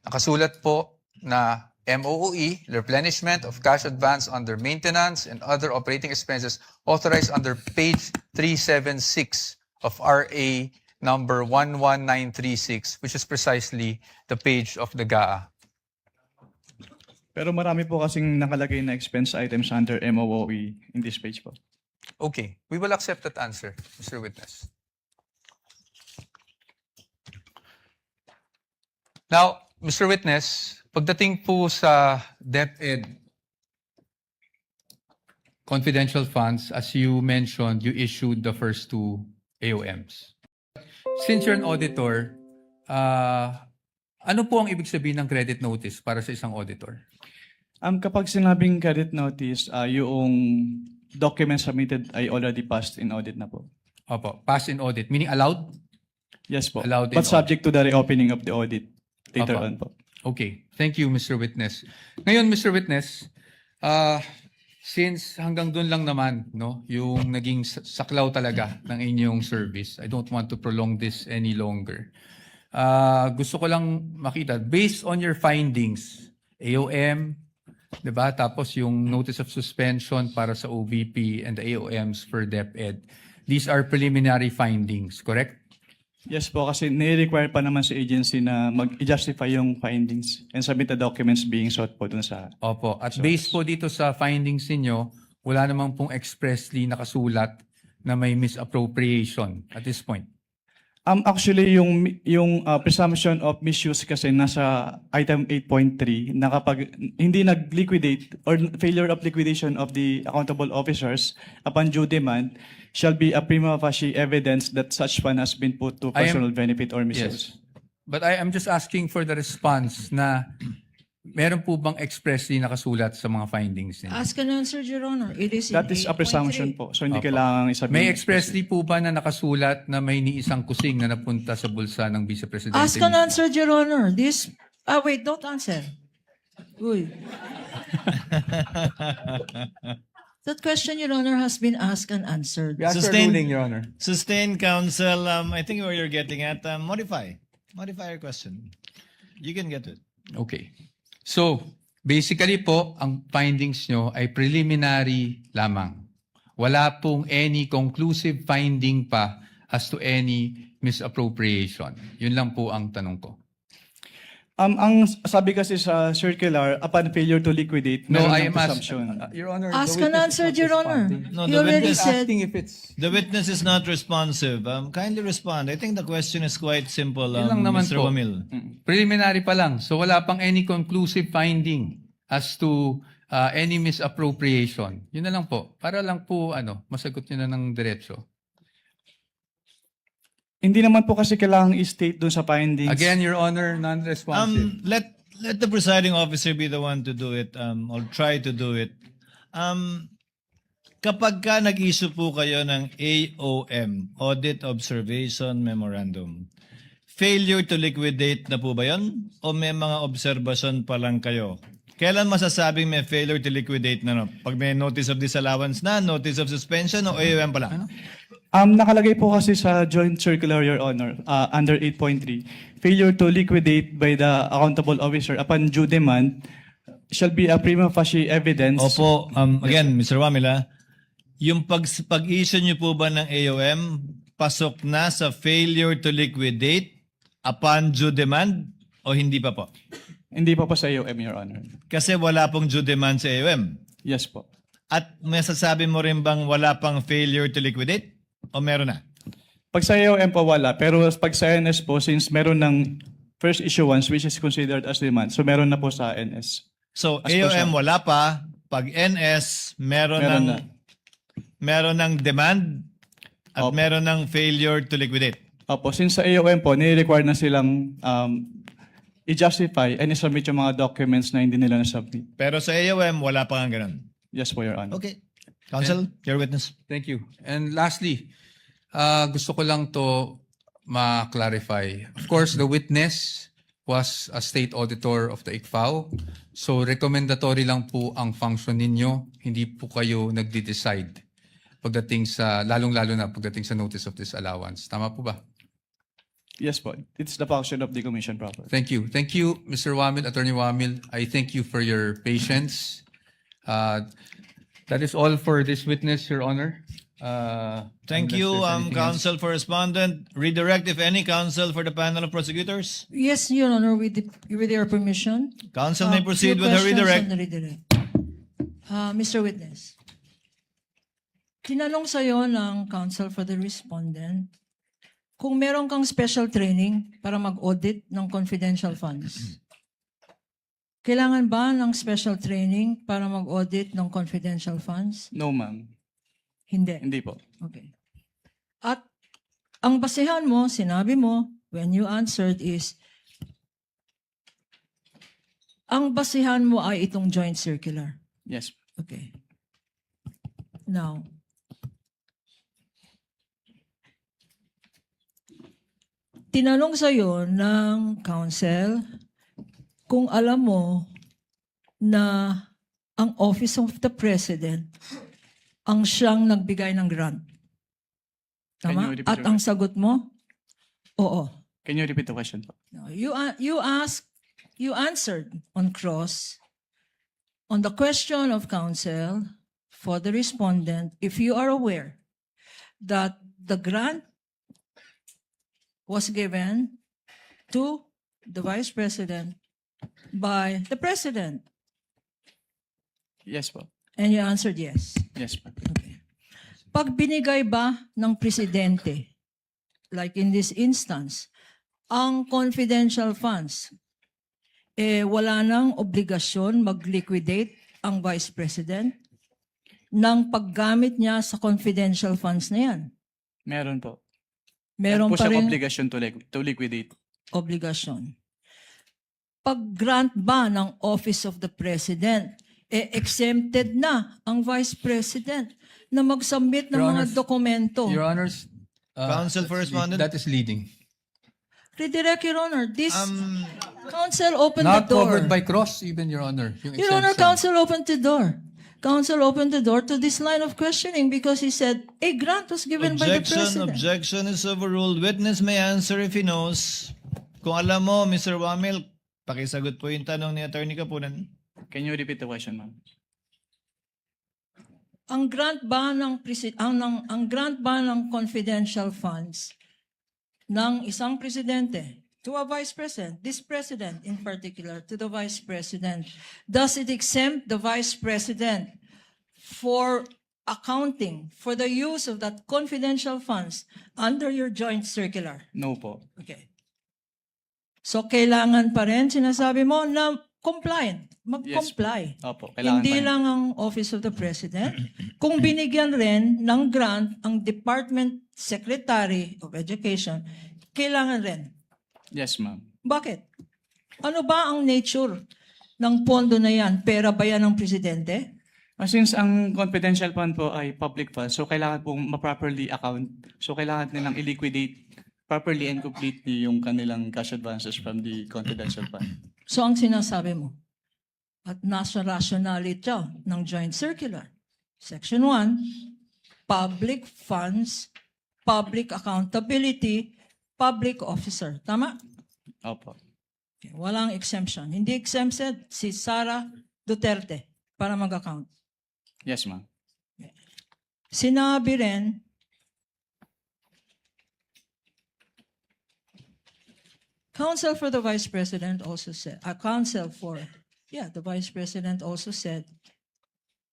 S2: Nakasulat po na MOOE, replenishment of cash advance under maintenance and other operating expenses authorized under page 376 of RA number 11936, which is precisely the page of the GAA.
S3: Pero marami po kasing nakalagay na expense items under MOOE in this page po.
S2: Okay, we will accept that answer, Mr. Witness. Now, Mr. Witness, pagdating po sa DepEd confidential funds, as you mentioned, you issued the first two AOMs. Since you're an auditor, ano po ang ibig sabihin ng credit notice para sa isang auditor?
S3: Kapag sinabing credit notice, yung document submitted ay already passed in audit na po.
S2: Opo, pass in audit, meaning allowed?
S3: Yes po.
S2: Allowed in
S3: But subject to the reopening of the audit later
S2: Opo.
S3: on po.
S2: Okay. Thank you, Mr. Witness. Ngayon, Mr. Witness, since hanggang doon lang naman, no, yung naging saklaw talaga ng inyong service, I don't want to prolong this any longer. Gusto ko lang makita, based on your findings, AOM, di ba? Tapos yung notice of suspension para sa OVP and the AOMs for DepEd. These are preliminary findings, correct?
S3: Yes po, kasi nire-require pa naman sa agency na mag-justify yung findings and submit the documents being sought po dun sa...
S2: Opo. At based po dito sa findings ninyo, wala namang pong expressly nakasulat na may misappropriation at this point.
S3: Actually, yung presumption of misuse kasi nasa item 8.3 na kapag hindi nag-liquidate or failure of liquidation of the accountable officers upon due demand shall be a prima facie evidence that such fund has been put to
S2: I am-
S3: personal benefit or misuse.
S2: Yes. But I am just asking for the response na meron po bang expressly nakasulat sa mga findings ninyo?
S4: Ask and answer, Your Honor. It is in
S3: That is a
S4: 8.3.
S3: presumption po. So hindi
S2: Opo.
S3: kailangan isabihin.
S2: May expressly po ba na nakasulat na may ni isang kusing na napunta sa bulsa ng Vice Presidente?
S4: Ask and answer, Your Honor. This, wait, don't answer. Uy. That question, Your Honor, has been asked and answered.
S2: We ask for
S1: Sustain-
S2: ruling, Your Honor.
S1: Sustained counsel, I think where you're getting at, modify your question. You can get it.
S2: Okay. So, basically po, ang findings nyo ay preliminary lamang. Wala pong any conclusive finding pa as to any misappropriation. Yun lang po ang tanong ko.
S3: Ang sabi kasi sa circular, upon failure to liquidate,
S2: No,
S3: meron
S2: I
S3: ng
S2: am
S3: presumption.
S2: Your Honor,
S4: Ask and answer, Your Honor.
S1: No,
S4: You
S1: the
S4: already
S1: witness-
S4: said,
S2: asking if it's...
S1: The witness is not responsive. Kindly respond. I think the question is quite simple,
S2: Yun lang naman
S1: Mr.
S2: po.
S1: Wamil.
S2: Preliminary pa lang. So wala pang any conclusive finding as to any misappropriation. Yun na lang po. Para lang po masagot nyo na ng diretso.
S3: Hindi naman po kasi kailangang i-state dun sa findings.
S2: Again, Your Honor, non-responsive.
S1: Let the presiding officer be the one to do it, or try to do it. Kapag ka nag-issue po kayo ng AOM, Audit Observation Memorandum, failure to liquidate na po ba yun? O may mga observation pa lang kayo? Kailan masasabing may failure to liquidate na? No? Pag may notice of disallowance na, notice of suspension, o AOM pa lang?
S3: Nakalagay po kasi sa Joint Circular, Your Honor, under 8.3, failure to liquidate by the accountable officer upon due demand shall be a prima facie evidence.
S1: Opo, again, Mr. Wamila, yung pag-issue nyo po ba ng AOM, pasok na sa failure to liquidate upon due demand o hindi pa po?
S3: Hindi pa po sa AOM, Your Honor.
S1: Kasi wala pong due demand sa AOM.
S3: Yes po.
S1: At may sasabi mo rin bang wala pang failure to liquidate? O meron na?
S3: Pag sa AOM po wala, pero pag sa NS po, since meron ng first issuance which is considered as demand, so meron na po sa NS.
S1: So,
S3: As per
S1: AOM
S3: siya.
S1: wala pa. Pag NS, meron ng demand at
S3: Opo.
S1: meron ng failure to liquidate.
S3: Opo, since sa AOM po, nire-require na silang i-justify and i-submit yung mga documents na hindi nila na-submit.
S1: Pero sa AOM, wala pa nga ganun.
S3: Yes po, Your Honor.
S1: Okay. Counsel, your witness.
S2: Thank you. And lastly, gusto ko lang to ma-clarify. Of course, the witness was a state auditor of the ICFAO. So, recommendatory lang po ang function ninyo. Hindi po kayo nagde-decide pagdating sa, lalong-lalo na pagdating sa notice of disallowance. Tama po ba?
S3: Yes po. It's the function of the commission proper.
S2: Thank you. Thank you, Mr. Wamil, Attorney Wamil. I thank you for your patience. That is all for this witness, Your Honor.
S1: Thank
S2: unless
S1: you,
S2: there's anything else.
S1: counsel for respondent. Redirect, if any, counsel for the panel of prosecutors.
S4: Yes, Your Honor, with your permission.
S1: Counsel may
S4: Few
S1: proceed with her
S4: questions
S1: redirect.
S4: on the redirect. Mr. Witness, tinanong sa'yo ng counsel for the respondent kung meron kang special training para mag-audit ng confidential funds. Kailangan ba ng special training para mag-audit ng confidential funds?
S3: No, ma'am.
S4: Hindi.
S3: Hindi po.
S4: Okay. At ang basehan mo, sinabi mo, when you answered is, ang basehan mo ay itong joint circular.
S3: Yes.
S4: Okay. Now, tinanong sa'yo ng counsel kung alam mo na ang Office of the President ang siyang nagbigay ng grant.
S3: Can
S4: Tama?
S3: you repeat
S4: At
S3: your
S4: ang sagot mo? Oo.
S3: Can you repeat the question po?
S4: No, you answered on cross on the question of counsel for the respondent if you are aware that the grant was given to the Vice President by the President.
S3: Yes po.
S4: And you answered yes.
S3: Yes po.
S4: Okay. Pag binigay ba ng presidente, like in this instance, ang confidential funds, wala nang obligasyon mag-liquidate ang Vice President ng paggamit niya sa confidential funds na yan.
S3: Meron po.
S4: Meron
S3: po
S4: pa
S3: siyang
S4: rin
S3: obligation to liquidate.
S4: obligasyon. Pag-grant ba ng Office of the President, exempted na ang Vice President na mag-submit ng
S2: Your
S4: mga
S2: Honors,
S4: dokumento.
S2: Your Honors,
S1: Counsel for respondent.
S2: that is leading.
S4: Redirect, Your Honor. This counsel opened
S2: Not
S4: the door.
S2: covered by cross, even, Your Honor. Yung
S4: Your Honor,
S2: exemption.
S4: counsel opened the door. Counsel opened the door to this line of questioning because he said a grant was given by the President.
S1: Objection is overruled. Witness may answer if he knows. Kung alam mo, Mr. Wamil, pakisagot po yung tanong ni Attorney Kapunan.
S3: Can you repeat the question, ma'am?
S4: Ang grant ba ng confidential funds ng isang presidente to a vice president, this president in particular, to the vice president, does it exempt the vice president for accounting for the use of that confidential funds under your joint circular?
S3: No po.
S4: Okay. So, kailangan pa rin, sinasabi mo, na compliant, mag-comply.
S3: Opo, kailangan
S4: Hindi
S3: pa yun.
S4: lang ang Office of the President. Kung binigyan rin ng grant ang Department Secretary of Education, kailangan rin.
S3: Yes, ma'am.
S4: Bakit? Ano ba ang nature ng pondo na yan? Pera ba yan ng Presidente?
S3: Since ang confidential fund po ay public fund, so kailangan pong ma-properly account. So kailangan nilang i-liquidate properly and completely yung kanilang cash advances from the confidential fund.
S4: So ang sinasabi mo, at nasa rationality ng Joint Circular, Section 1, public funds, public accountability, public officer. Tama?
S3: Opo.
S4: Okay, walang exemption. Hindi exempted si Sara Duterte para mag-account.
S3: Yes, ma'am.
S4: Sinabi rin, Counsel for the Vice President also said, the Vice President also said,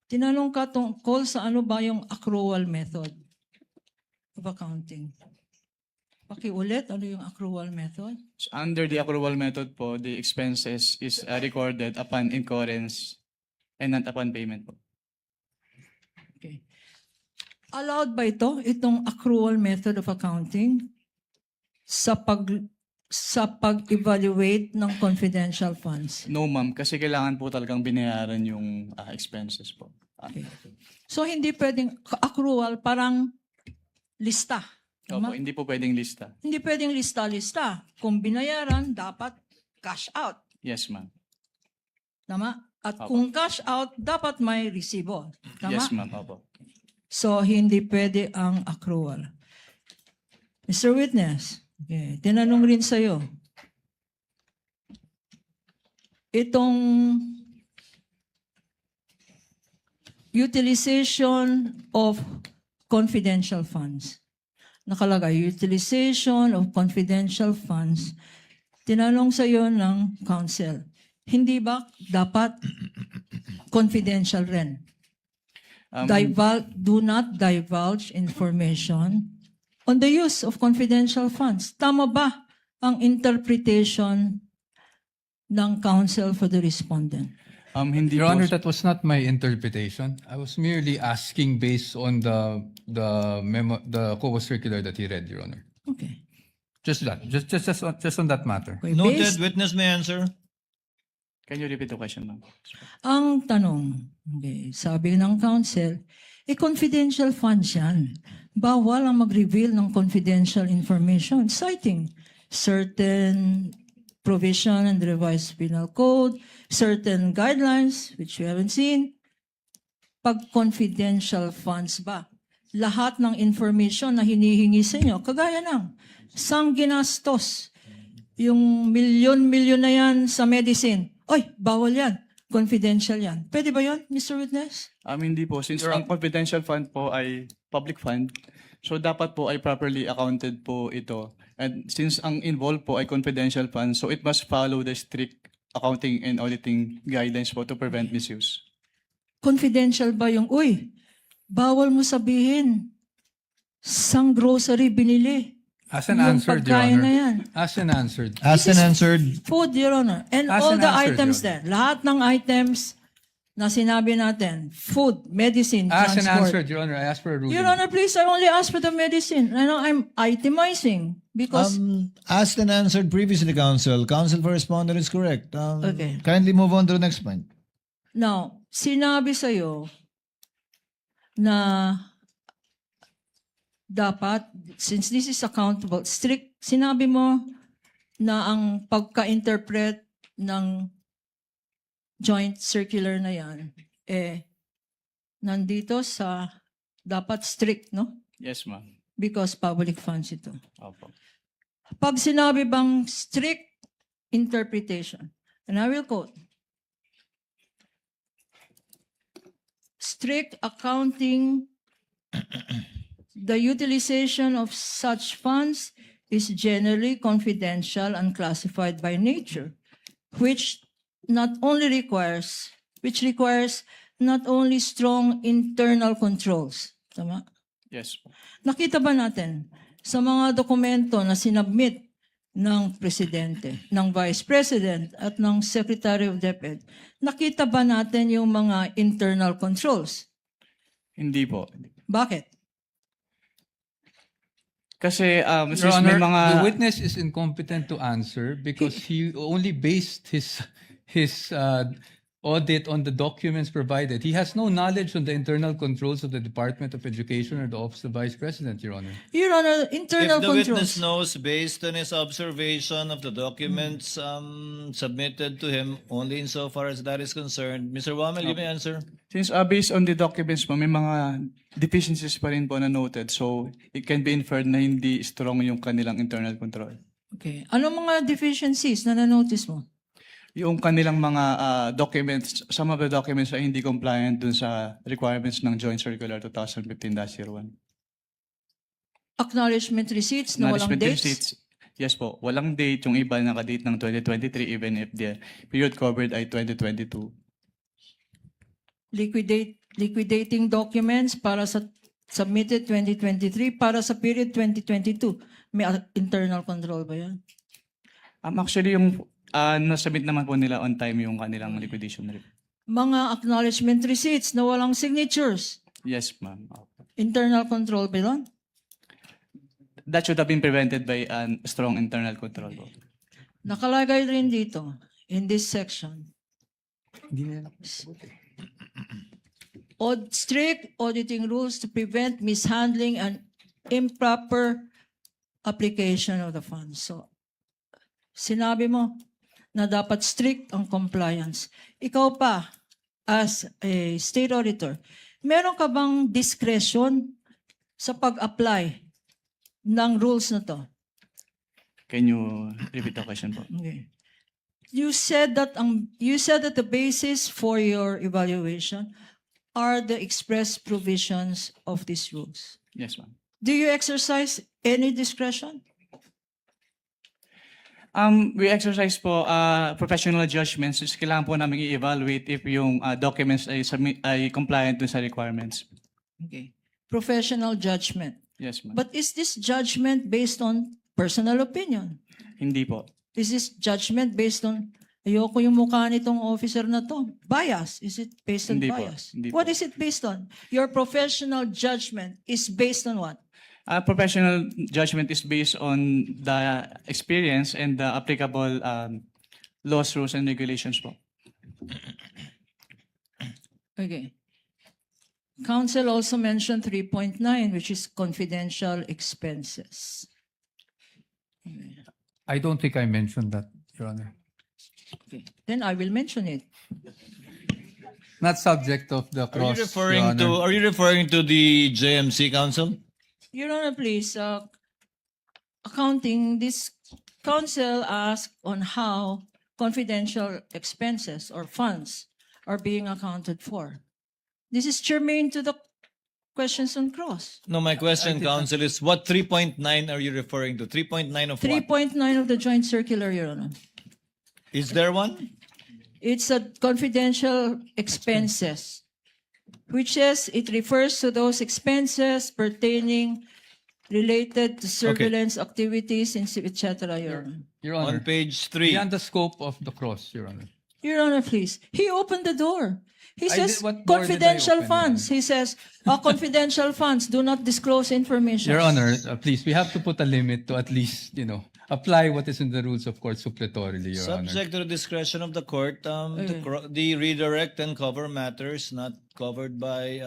S4: tinanong ka tungkol sa ano ba yung accrual method of accounting. Pakiulit, ano yung accrual method?
S3: So under the accrual method po, the expenses is recorded upon incurrence and not upon payment po.
S4: Okay. Allowed ba itong accrual method of accounting sa pag-evaluate ng confidential funds?
S3: No, ma'am, kasi kailangan po talagang binayaran yung expenses po.
S4: Okay. So hindi pwedeng accrual, parang lista.
S3: Opo,
S4: Tama?
S3: hindi po pwedeng lista.
S4: Hindi pwedeng lista-lista. Kung binayaran, dapat cash out.
S3: Yes, ma'am.
S4: Tama? At
S3: Opo.
S4: kung cash out, dapat may resibo. Tama?
S3: Yes, ma'am. Opo.
S4: So, hindi pwede ang accrual. Mr. Witness, okay, tinanong rin sa'yo, itong utilization of confidential funds. Nakalagay, utilization of confidential funds. Tinanong sa'yo ng counsel, hindi ba dapat confidential rin? Do not divulge information on the use of confidential funds. Tama ba ang interpretation ng counsel for the respondent?
S3: Hindi
S5: Your
S3: po.
S5: Honor, that was not my interpretation. I was merely asking based on the memo, the COA circular that he read, Your Honor.
S4: Okay.
S5: Just that, just on that matter.
S4: Okay,
S1: Noted.
S4: based-
S1: Witness may answer.
S3: Can you repeat the question, ma'am?
S4: Ang tanong, okay, sabi ng counsel, confidential funds yan. Bawal ang mag-reveal ng confidential information, citing certain provision in the revised penal code, certain guidelines, which we haven't seen. Pag confidential funds ba, lahat ng information na hinihingi sa inyo, kagaya ng sang ginastos, yung milyon-milyon na yan sa medicine, oy, bawal yan. Confidential yan. Pwede ba yun, Mr. Witness?
S3: Hindi po. Since ang confidential fund po ay public fund, so dapat po ay properly accounted po ito. And since ang involved po ay confidential fund, so it must follow the strict accounting and auditing guidelines po to prevent misuse.
S4: Confidential ba yung, uy, bawal mo sabihin, sang grocery binili.
S5: As an
S4: Yung
S5: answered, Your
S4: pagkain na
S5: Honor.
S4: yan.
S5: As an answered.
S1: Asked and answered.
S4: Food, Your Honor. And
S5: As
S4: all
S5: an
S4: the
S5: answer,
S4: items
S5: Your
S4: there. Lahat ng items na sinabi natin. Food, medicine,
S5: As an
S4: transport.
S5: answered, Your Honor. I asked for a ruling.
S4: Your Honor, please, I only asked for the medicine. I know I'm itemizing because
S1: Asked and answered previously, counsel. Counsel for respondent is correct.
S4: Okay.
S1: Kindly move on to the next point.
S4: now, sinabi sa'yo na dapat, since this is accountable, strict, sinabi mo na ang pagka-interpret ng joint circular na yan, nandito sa dapat strict, no?
S3: Yes, ma'am.
S4: Because public funds ito.
S3: Opo.
S4: Pag sinabi bang strict interpretation, and I will quote, strict accounting, the utilization of such funds is generally confidential and classified by nature, which requires not only strong internal controls. Tama?
S3: Yes po.
S4: Nakita ba natin sa mga dokumento na sinubmit ng Presidente, ng Vice President, at ng Secretary of DepEd, nakita ba natin yung mga internal controls?
S3: Hindi po.
S4: Bakit?
S3: Kasi
S5: Your
S3: since
S5: Honor,
S3: may mga...
S5: the witness is incompetent to answer because he only based his audit on the documents provided. He has no knowledge on the internal controls of the Department of Education or the Office of Vice President, Your Honor.
S4: Your Honor, internal
S1: If the witness
S4: controls.
S1: knows based on his observation of the documents submitted to him only insofar as that is concerned, Mr. Wamel, you may answer.
S3: Since based on the documents po, may mga deficiencies pa rin po na noted. So, it can be inferred na hindi strong yung kanilang internal control.
S4: Okay. Ano mga deficiencies na na-notice mo?
S3: Yung kanilang mga documents, some of the documents ay hindi compliant dun sa requirements ng Joint Circular 2015-01.
S4: Acknowledgement receipts na walang
S3: Management
S4: dates?
S3: receipts, yes po, walang date. Yung iba nakadate ng 2023 even if the period covered ay 2022.
S4: Liquidating documents para sa submitted 2023 para sa period 2022. May internal control ba yan?
S3: Actually, yung nasubmit naman po nila on time yung kanilang liquidation report.
S4: Mga acknowledgement receipts na walang signatures.
S3: Yes, ma'am.
S4: Internal control ba yun?
S3: That should have been prevented by a strong internal control po.
S4: Nakalagay rin dito, in this section. Strict auditing rules to prevent mishandling and improper application of the funds. So, sinabi mo na dapat strict ang compliance. Ikaw pa, as a state auditor, meron ka bang discretion sa pag-apply ng rules na to?
S3: Can you repeat the question po?
S4: Okay. You said that the basis for your evaluation are the express provisions of these rules.
S3: Yes, ma'am.
S4: Do you exercise any discretion?
S3: We exercise po professional judgments. Kailangan po namin i-evaluate if yung documents ay compliant dun sa requirements.
S4: Okay. Professional judgment.
S3: Yes, ma'am.
S4: But is this judgment based on personal opinion?
S3: Hindi po.
S4: Is this judgment based on, ayoko yung mukha nitong officer na to? Bias. Is it based on
S3: Hindi po.
S4: bias?
S3: Hindi
S4: What
S3: po.
S4: is it based on? Your professional judgment is based on what?
S3: Professional judgment is based on the experience and the applicable laws, rules, and regulations po.
S4: Okay. Council also mentioned 3.9, which is confidential expenses.
S5: I don't think I mentioned that, Your Honor.
S4: Okay. Then I will mention it.
S5: Not subject of the
S1: Are you
S5: cross, Your
S1: referring
S5: Honor.
S1: to the JMC Council?
S4: Your Honor, please, accounting, this council asked on how confidential expenses or funds are being accounted for. This is germane to the questions on cross.
S1: No, my question, Council, is what 3.9 are you referring to? 3.9 of what?
S4: 3.9 of the joint circular, Your Honor.
S1: Is there one?
S4: It's a confidential expenses, which says it refers to those expenses pertaining related to surveillance activities, etc., Your Honor.
S5: Your
S1: On
S5: Honor,
S1: page 3.
S5: beyond the scope of the cross, Your Honor.
S4: Your Honor, please. He opened the door. He says
S5: what door did I
S4: confidential
S5: open,
S4: funds. He says confidential funds do not disclose information.
S5: Your Honor, please, we have to put a limit to at least, apply what is in the rules of court suppletorily, Your Honor.
S1: Subject to the discretion of the court, the redirect and cover matters not covered by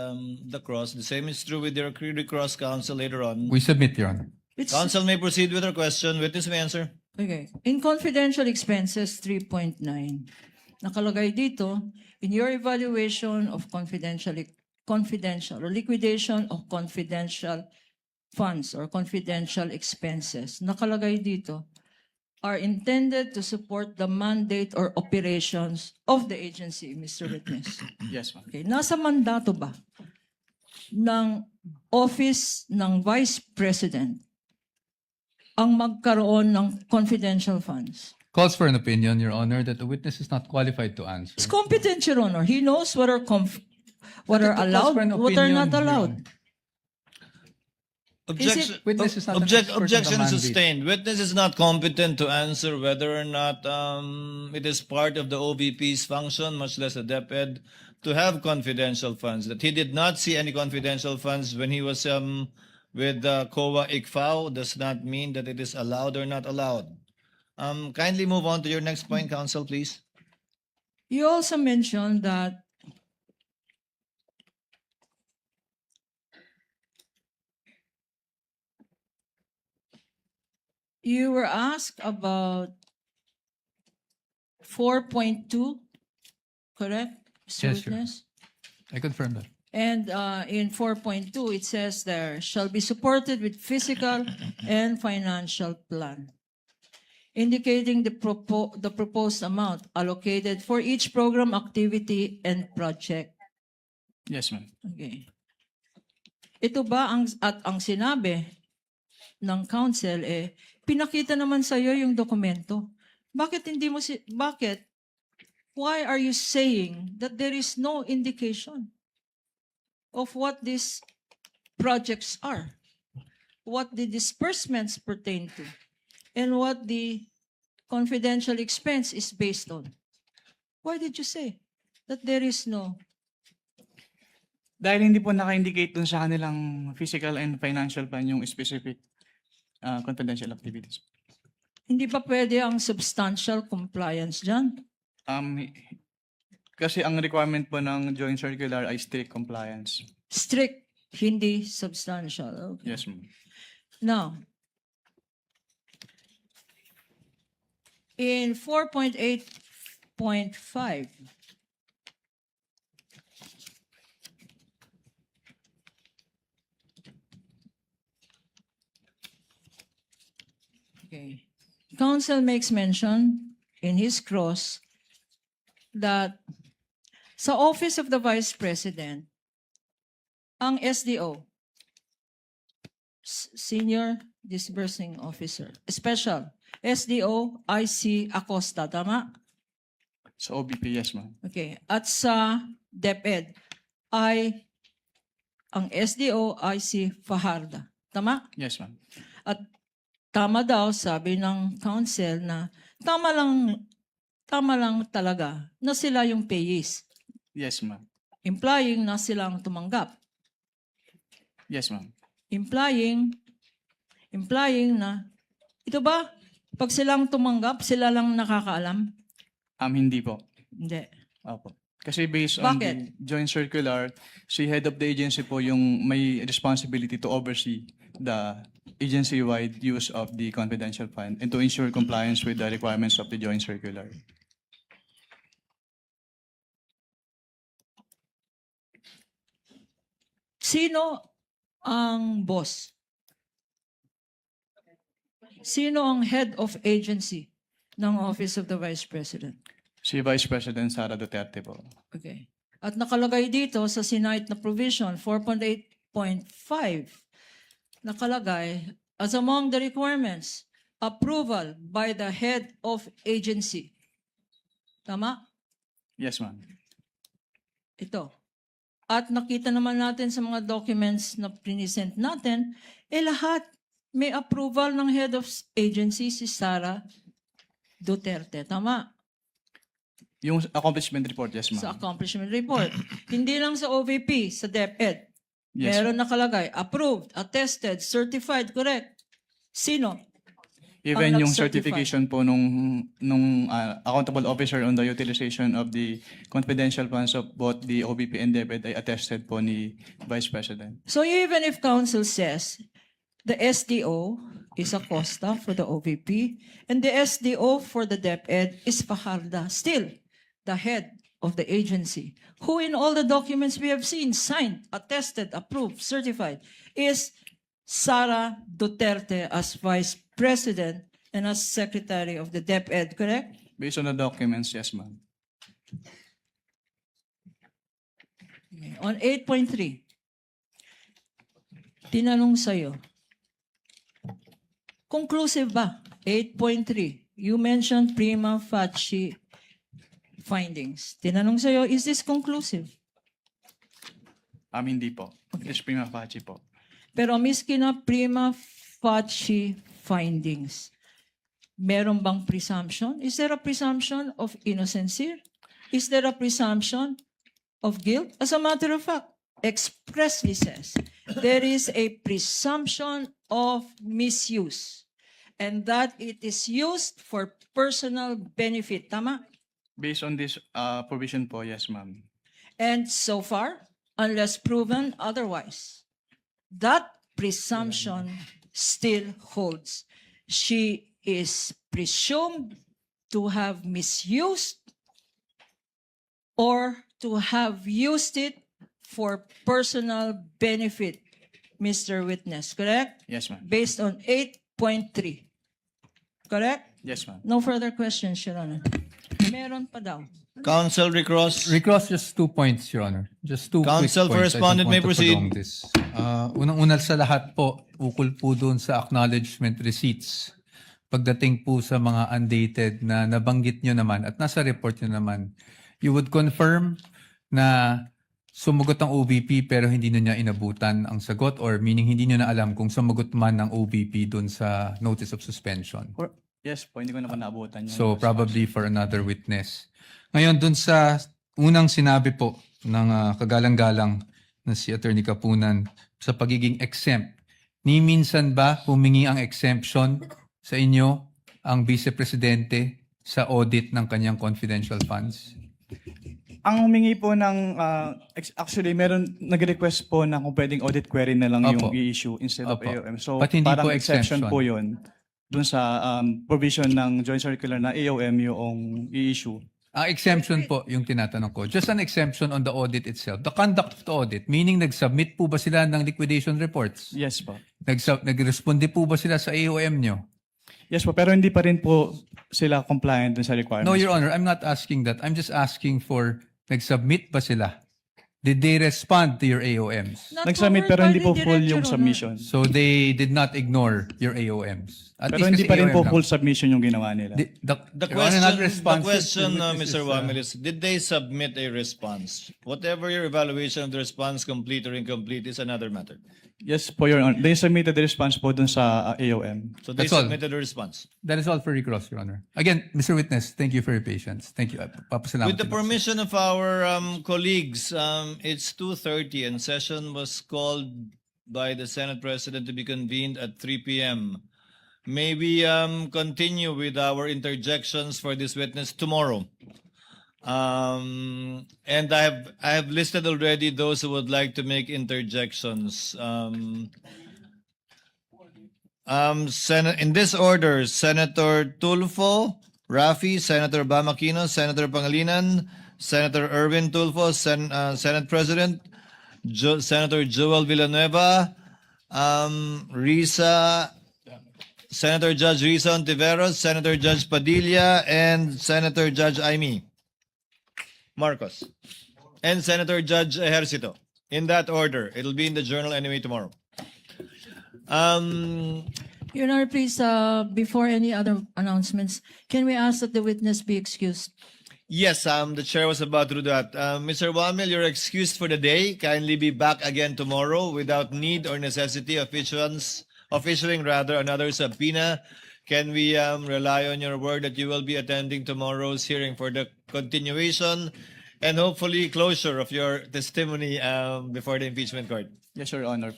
S1: the cross. The same is true with your recross counsel later on.
S5: We submit, Your Honor.
S4: It's,
S1: Counsel may proceed with her question. Witness may answer.
S4: okay. In confidential expenses 3.9, nakalagay dito, in your evaluation of confidential or liquidation of confidential funds or confidential expenses, nakalagay dito, are intended to support the mandate or operations of the agency, Mr. Witness.
S3: Yes, ma'am.
S4: Okay, nasa mandato ba ng Office ng Vice President ang magkaroon ng confidential funds?
S5: Calls for an opinion, Your Honor, that the witness is not qualified to answer.
S4: It's competent, Your Honor. He knows what are allowed,
S5: for an
S4: what are
S5: opinion,
S4: not
S5: Your
S4: allowed.
S5: Honor.
S1: Objection,
S5: Witness is not an expert on the
S1: objection
S5: mandate.
S1: sustained. Witness is not competent to answer whether or not it is part of the OVP's function, much less a DepEd, to have confidential funds. That he did not see any confidential funds when he was with COA ICFAO does not mean that it is allowed or not allowed. Kindly move on to your next point, Counsel, please.
S4: You also mentioned that you were asked about 4.2, correct? Mr.
S5: Yes, Your
S4: Witness?
S5: I confirm that.
S4: And in 4.2, it says there shall be supported with physical and financial plan, indicating the proposed amount allocated for each program, activity, and project.
S3: Yes, ma'am.
S4: Okay. Ito ba ang sinabi ng council pinakita naman sa iyo yung dokumento. Bakit hindi mo why are you saying that there is no indication of what these projects are, what the disbursements pertain to, and what the confidential expense is based on? Why did you say that there is no?
S3: Dahil hindi po naka-indicate dun sa kanilang physical and financial plan yung specific confidential activities.
S4: Hindi pa pwede ang substantial compliance dyan?
S3: Kasi ang requirement po ng joint circular ay strict compliance.
S4: Strict, hindi substantial. Okay.
S3: Yes, ma'am.
S4: Now, in 4.8.5, okay, Council makes mention in his cross that sa Office of the Vice President, ang SDO, Senior Disbursing Officer, Special, SDO IC Acosta, tama?
S3: Sa OBP, yes, ma'am.
S4: Okay. At sa DepEd, ang SDO IC Fajarda, tama?
S3: Yes, ma'am.
S4: At tama daw, sabi ng council na tama lang talaga na sila yung payees,
S3: Yes, ma'am.
S4: implying na silang tumanggap.
S3: Yes, ma'am.
S4: Implying na, ito ba, pag silang tumanggap, sila lang nakakaalam?
S3: Hindi po.
S4: Hindi.
S3: Opo. Kasi based on
S4: Bakit?
S3: the joint circular, si head of the agency po yung may responsibility to oversee the agency-wide use of the confidential fund and to ensure compliance with the requirements of the joint circular.
S4: Sino ang boss? Sino ang head of agency ng Office of the Vice President?
S3: Si Vice President Sara Duterte po.
S4: Okay. At nakalagay dito sa Senate na provision 4.8.5, nakalagay, as among the requirements, approval by the head of agency. Tama?
S3: Yes, ma'am.
S4: Ito. At nakita naman natin sa mga documents na present natin, lahat may approval ng head of agency si Sara Duterte. Tama?
S3: Yung accomplishment report, yes,
S4: Sa
S3: ma'am.
S4: accomplishment report. Hindi lang sa OVP, sa DepEd.
S3: Yes,
S4: Meron nakalagay, approved, attested, certified, correct? Sino?
S3: Even
S4: ang
S3: yung
S4: nag-certify.
S3: certification po nung accountable officer on the utilization of the confidential funds of both the OBP and DepEd ay attested po ni Vice President.
S4: So even if council says the SDO is Acosta for the OVP and the SDO for the DepEd is Fajarda, still the head of the agency, who in all the documents we have seen, signed, attested, approved, certified, is Sara Duterte as Vice President and as Secretary of the DepEd, correct?
S3: Based on the documents, yes, ma'am.
S4: Okay. On 8.3, tinanong sa'yo, conclusive ba? 8.3, you mentioned prima facie findings. Tinanong sa'yo, is this conclusive?
S3: Hindi po. It is prima facie po.
S4: Pero miski na prima facie findings, meron bang presumption? Is there a presumption of innocency? Is there a presumption of guilt? As a matter of fact, expressly says there is a presumption of misuse and that it is used for personal benefit. Tama?
S3: Based on this provision po, yes, ma'am.
S4: And so far, unless proven otherwise, that presumption still holds. She is presumed to have misused or to have used it for personal benefit, Mr. Witness, correct?
S3: Yes, ma'am.
S4: Based on 8.3. Correct?
S3: Yes, ma'am.
S4: No further questions, Your Honor. Meron pa daw.
S1: Counsel Recross.
S5: Recross just 2 points, Your Honor. Just two
S1: Counsel
S5: quick
S1: for
S5: points. I don't
S1: respondent may
S5: want to
S1: proceed.
S5: prolong this. Unang-una sa lahat po, ukol po doon sa acknowledgement receipts. Pagdating po sa mga undated na nabanggit nyo naman at nasa report nyo naman, you would confirm na sumagot ang OVP pero hindi nyo niya inabutan ang sagot or meaning hindi nyo na alam kung sumagot man ng OVP doon sa notice of suspension.
S3: Yes po, hindi ko na po naabutan yun.
S5: So probably for another witness. Ngayon dun sa unang sinabi po ng kagalang-galang na si Attorney Kapunan sa pagiging exempt, ni minsan ba humingi ang exemption sa inyo ang Vice Presidente sa audit ng kanyang confidential funds?
S3: Ang humingi po ng, actually, meron nag-request po na kung pwedeng audit query na lang
S5: Opo.
S3: yung i-issue instead of
S5: Opo.
S3: AOM. So,
S5: But hindi
S3: parang
S5: po
S3: exception
S5: exemption.
S3: po yun dun sa provision ng Joint Circular na AOM yung i-issue.
S5: Ang exemption po yung tinatanong ko. Just an exemption on the audit itself. The conduct of the audit, meaning nag-submit po ba sila ng liquidation reports?
S3: Yes po.
S5: Nag-responde po ba sila sa AOM nyo?
S3: Yes po, pero hindi pa rin po sila compliant dun sa requirements.
S5: No, Your Honor, I'm not asking that. I'm just asking for nag-submit ba sila? Did they respond to your AOMs?
S4: Not
S3: Nag-submit pero
S4: covered
S3: hindi
S4: by
S3: po
S4: the
S3: full
S4: Director,
S3: yung
S4: Honor.
S3: submission.
S5: So they did not ignore your AOMs. At
S3: Pero
S5: least
S3: hindi
S5: kasi
S3: pa rin
S5: AOM
S3: po
S5: lang.
S3: full submission yung ginawa nila.
S1: The
S5: Your Honor, not
S1: question,
S5: responsive to
S1: Mr.
S5: witnesses,
S1: Wamil, is did they submit a response? Whatever your evaluation of the response, complete or incomplete, is another matter.
S3: Yes po, Your Honor. They submitted the response po dun sa AOM.
S1: So they
S5: That's all.
S1: submitted a response.
S5: That is all for recross, Your Honor. Again, Mr. Witness, thank you for your patience. Thank you. Papasalamat
S1: With the
S5: din.
S1: permission of our colleagues, it's 2:30 and session was called by the Senate President to be convened at 3 p.m. May we continue with our interjections for this witness tomorrow? And I have listed already those who would like to make interjections. In this order, Senator Tulfo, Rafi, Senator Bamakino, Senator Pangilinan, Senator Erwin Tulfo, Senate President, Senator Joel Villanueva, Risa, Senator Judge Risa Ontiveros, Senator Judge Padilla, and Senator Judge Aimee Marcos, and Senator Judge Ejercito. In that order. It'll be in the journal anyway tomorrow.
S4: Your Honor, please, before any other announcements, can we ask that the witness be excused?
S1: Yes, the chair was about to do that. Mr. Wamil, you're excused for the day. Kindly be back again tomorrow without need or necessity of issuing another subpoena. Can we rely on your word that you will be attending tomorrow's hearing for the continuation and hopefully closure of your testimony before the impeachment court?
S3: Yes, Your Honor.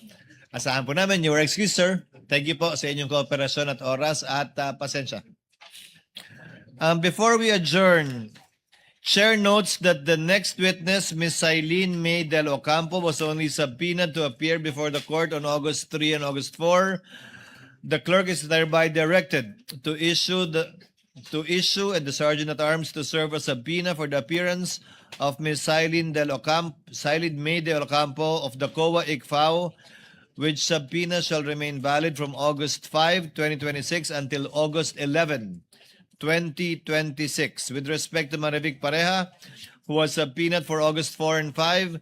S1: Asahan po namin, you are excused, sir. Thank you po sa inyong kooperasyon at oras at pasensya. Before we adjourn, Chair notes that the next witness, Ms. Eileen May Del Ocampo, was only subpoenaed to appear before the court on August 3 and August 4. The clerk is thereby directed to issue and the Sergeant at Arms to serve a subpoena for the appearance of Ms. Eileen May Del Ocampo of the COA ICFAO, which subpoena shall remain valid from August 5, 2026 until August 11, 2026. With respect to Marivic Pareja, who was subpoenaed for August 4 and 5,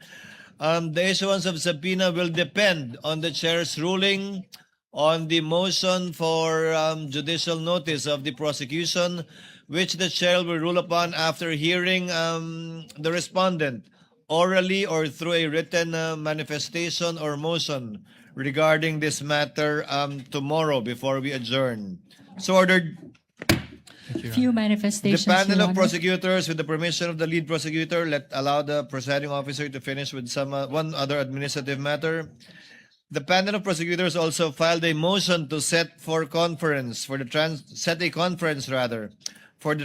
S1: the issuance of subpoena will depend on the chair's ruling on the motion for judicial notice of the prosecution, which the chair will rule upon after hearing the respondent orally or through a written manifestation or motion regarding this matter tomorrow before we adjourn. So ordered.
S4: Few
S1: The
S4: manifestations,
S1: panel
S4: Your
S1: of
S4: Honor.
S1: prosecutors, with the permission of the lead prosecutor, allow the presiding officer to finish with one other administrative matter. The panel of prosecutors also filed a motion to set a conference for the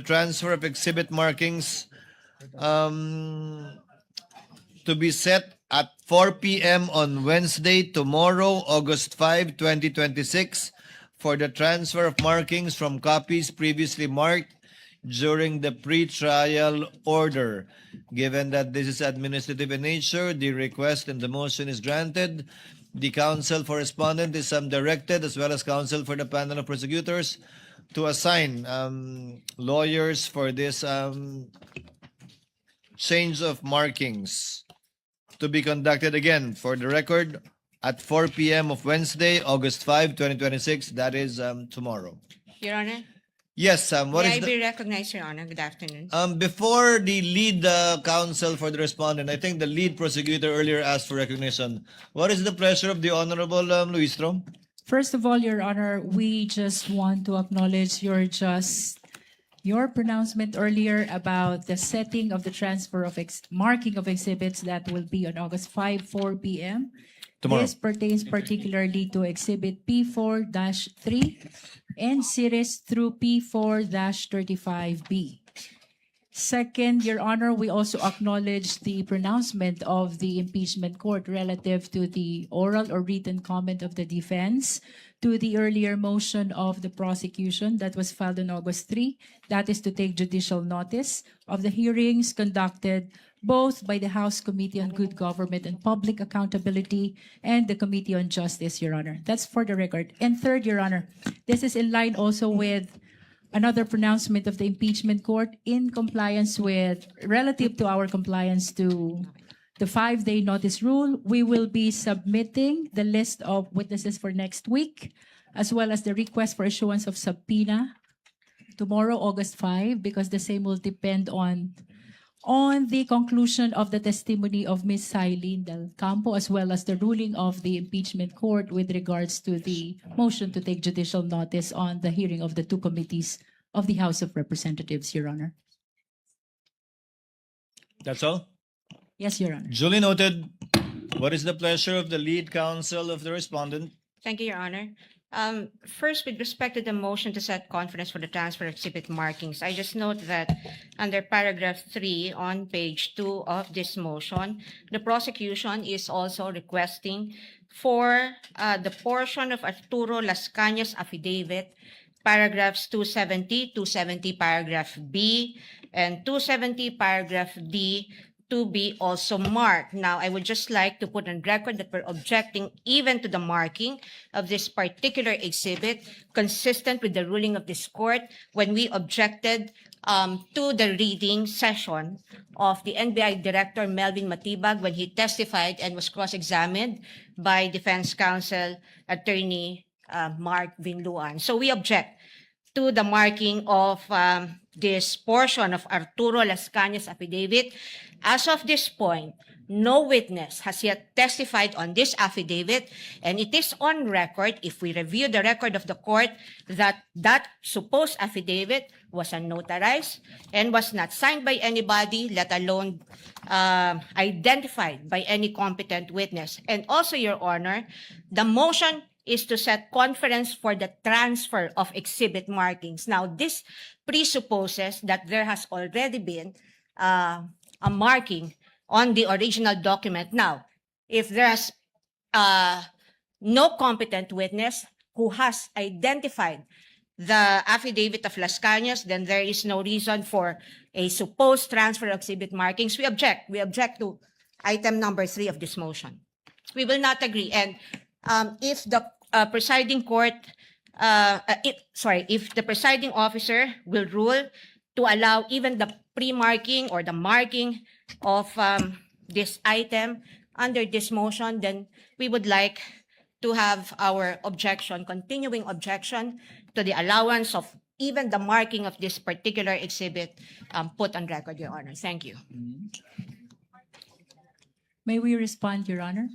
S1: transfer of exhibit markings to be set at 4 p.m. on Wednesday, tomorrow, August 5, 2026, for the transfer of markings from copies previously marked during the pre-trial order. Given that this is administrative in nature, the request and the motion is granted. The counsel for respondent is directed, as well as counsel for the panel of prosecutors, to assign lawyers for this change of markings to be conducted again, for the record, at 4 p.m. of Wednesday, August 5, 2026. That is tomorrow.
S6: Your Honor,
S1: Yes, what
S6: may I
S1: is
S6: be recognized, Your Honor? Good afternoon.
S1: before the lead counsel for the respondent, I think the lead prosecutor earlier asked for recognition. What is the pleasure of the Honorable Luis Trom?
S4: First of all, Your Honor, we just want to acknowledge your pronouncement earlier about the setting of the transfer of marking of exhibits that will be on August 5, 4 p.m.
S1: Tomorrow.
S4: This pertains particularly to Exhibit P4-3 and series through P4-35B. Second, Your Honor, we also acknowledge the pronouncement of the impeachment court relative to the oral or written comment of the defense to the earlier motion of the prosecution that was filed on August 3. That is to take judicial notice of the hearings conducted both by the House Committee on Good Government and Public Accountability and the Committee on Justice, Your Honor. That's for the record. And third, Your Honor, this is in line also with another pronouncement of the impeachment court in compliance with, relative to our compliance to the 5-day notice rule. We will be submitting the list of witnesses for next week, as well as the request for issuance of subpoena tomorrow, August 5, because the same will depend on the conclusion of the testimony of Ms. Sailin Del Campo, as well as the ruling of the impeachment court with regards to the motion to take judicial notice on the hearing of the two committees of the House of Representatives, Your Honor.
S1: That's all?
S4: Yes, Your Honor.
S1: Duly noted. What is the pleasure of the lead counsel of the respondent?
S6: Thank you, Your Honor. First, with respect to the motion to set conference for the transfer of exhibit markings, I just note that under paragraph 3 on page 2 of this motion, the prosecution is also requesting for the portion of Arturo Las Cañas affidavit, paragraphs 270, 270 paragraph B, and 270 paragraph D, to be also marked. Now, I would just like to put on record that we're objecting even to the marking of this particular exhibit, consistent with the ruling of this court when we objected to the reading session of the NBI Director Melvin Matibag when he testified and was cross-examined by Defense Counsel Attorney Mark Vinluan. So we object to the marking of this portion of Arturo Las Cañas affidavit. As of this point, no witness has yet testified on this affidavit, and it is on record, if we review the record of the court, that that supposed affidavit was unnotarized and was not signed by anybody, let alone identified by any competent witness. And also, Your Honor, the motion is to set conference for the transfer of exhibit markings. Now, this presupposes that there has already been a marking on the original document. Now, if there's no competent witness who has identified the affidavit of Las Cañas, then there is no reason for a supposed transfer of exhibit markings. We object. We object to item number 3 of this motion. We will not agree. And if the presiding court, if the presiding officer will rule to allow even the pre-marking or the marking of this item under this motion, then we would like to have our objection, continuing objection to the allowance of even the marking of this particular exhibit put on record, Your Honor. Thank you.
S4: May we respond, Your Honor?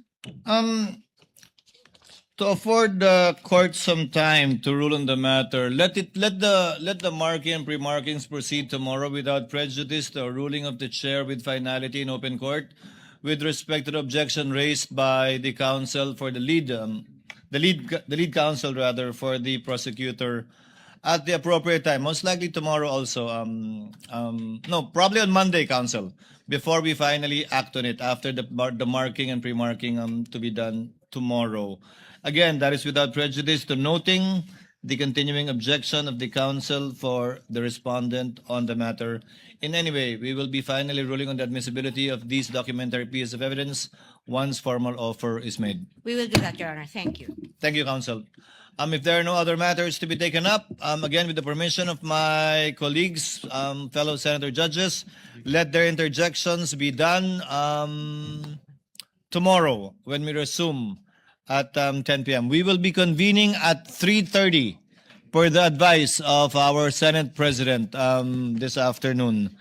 S1: To afford the court some time to rule on the matter, let the marking and pre-markings proceed tomorrow without prejudice to a ruling of the chair with finality in open court with respect to the objection raised by the counsel for the lead counsel rather for the prosecutor at the appropriate time, most likely tomorrow also. No, probably on Monday, counsel, before we finally act on it after the marking and pre-marking to be done tomorrow. Again, that is without prejudice to noting the continuing objection of the counsel for the respondent on the matter. In any way, we will be finally ruling on the admissibility of these documentary pieces of evidence once formal offer is made.
S6: We will do that, Your Honor. Thank you.
S1: Thank you, counsel. If there are no other matters to be taken up, again, with the permission of my colleagues, fellow senator judges, let their interjections be done tomorrow when we resume at 10 p.m. We will be convening at 3:30 per the advice of our Senate President this afternoon.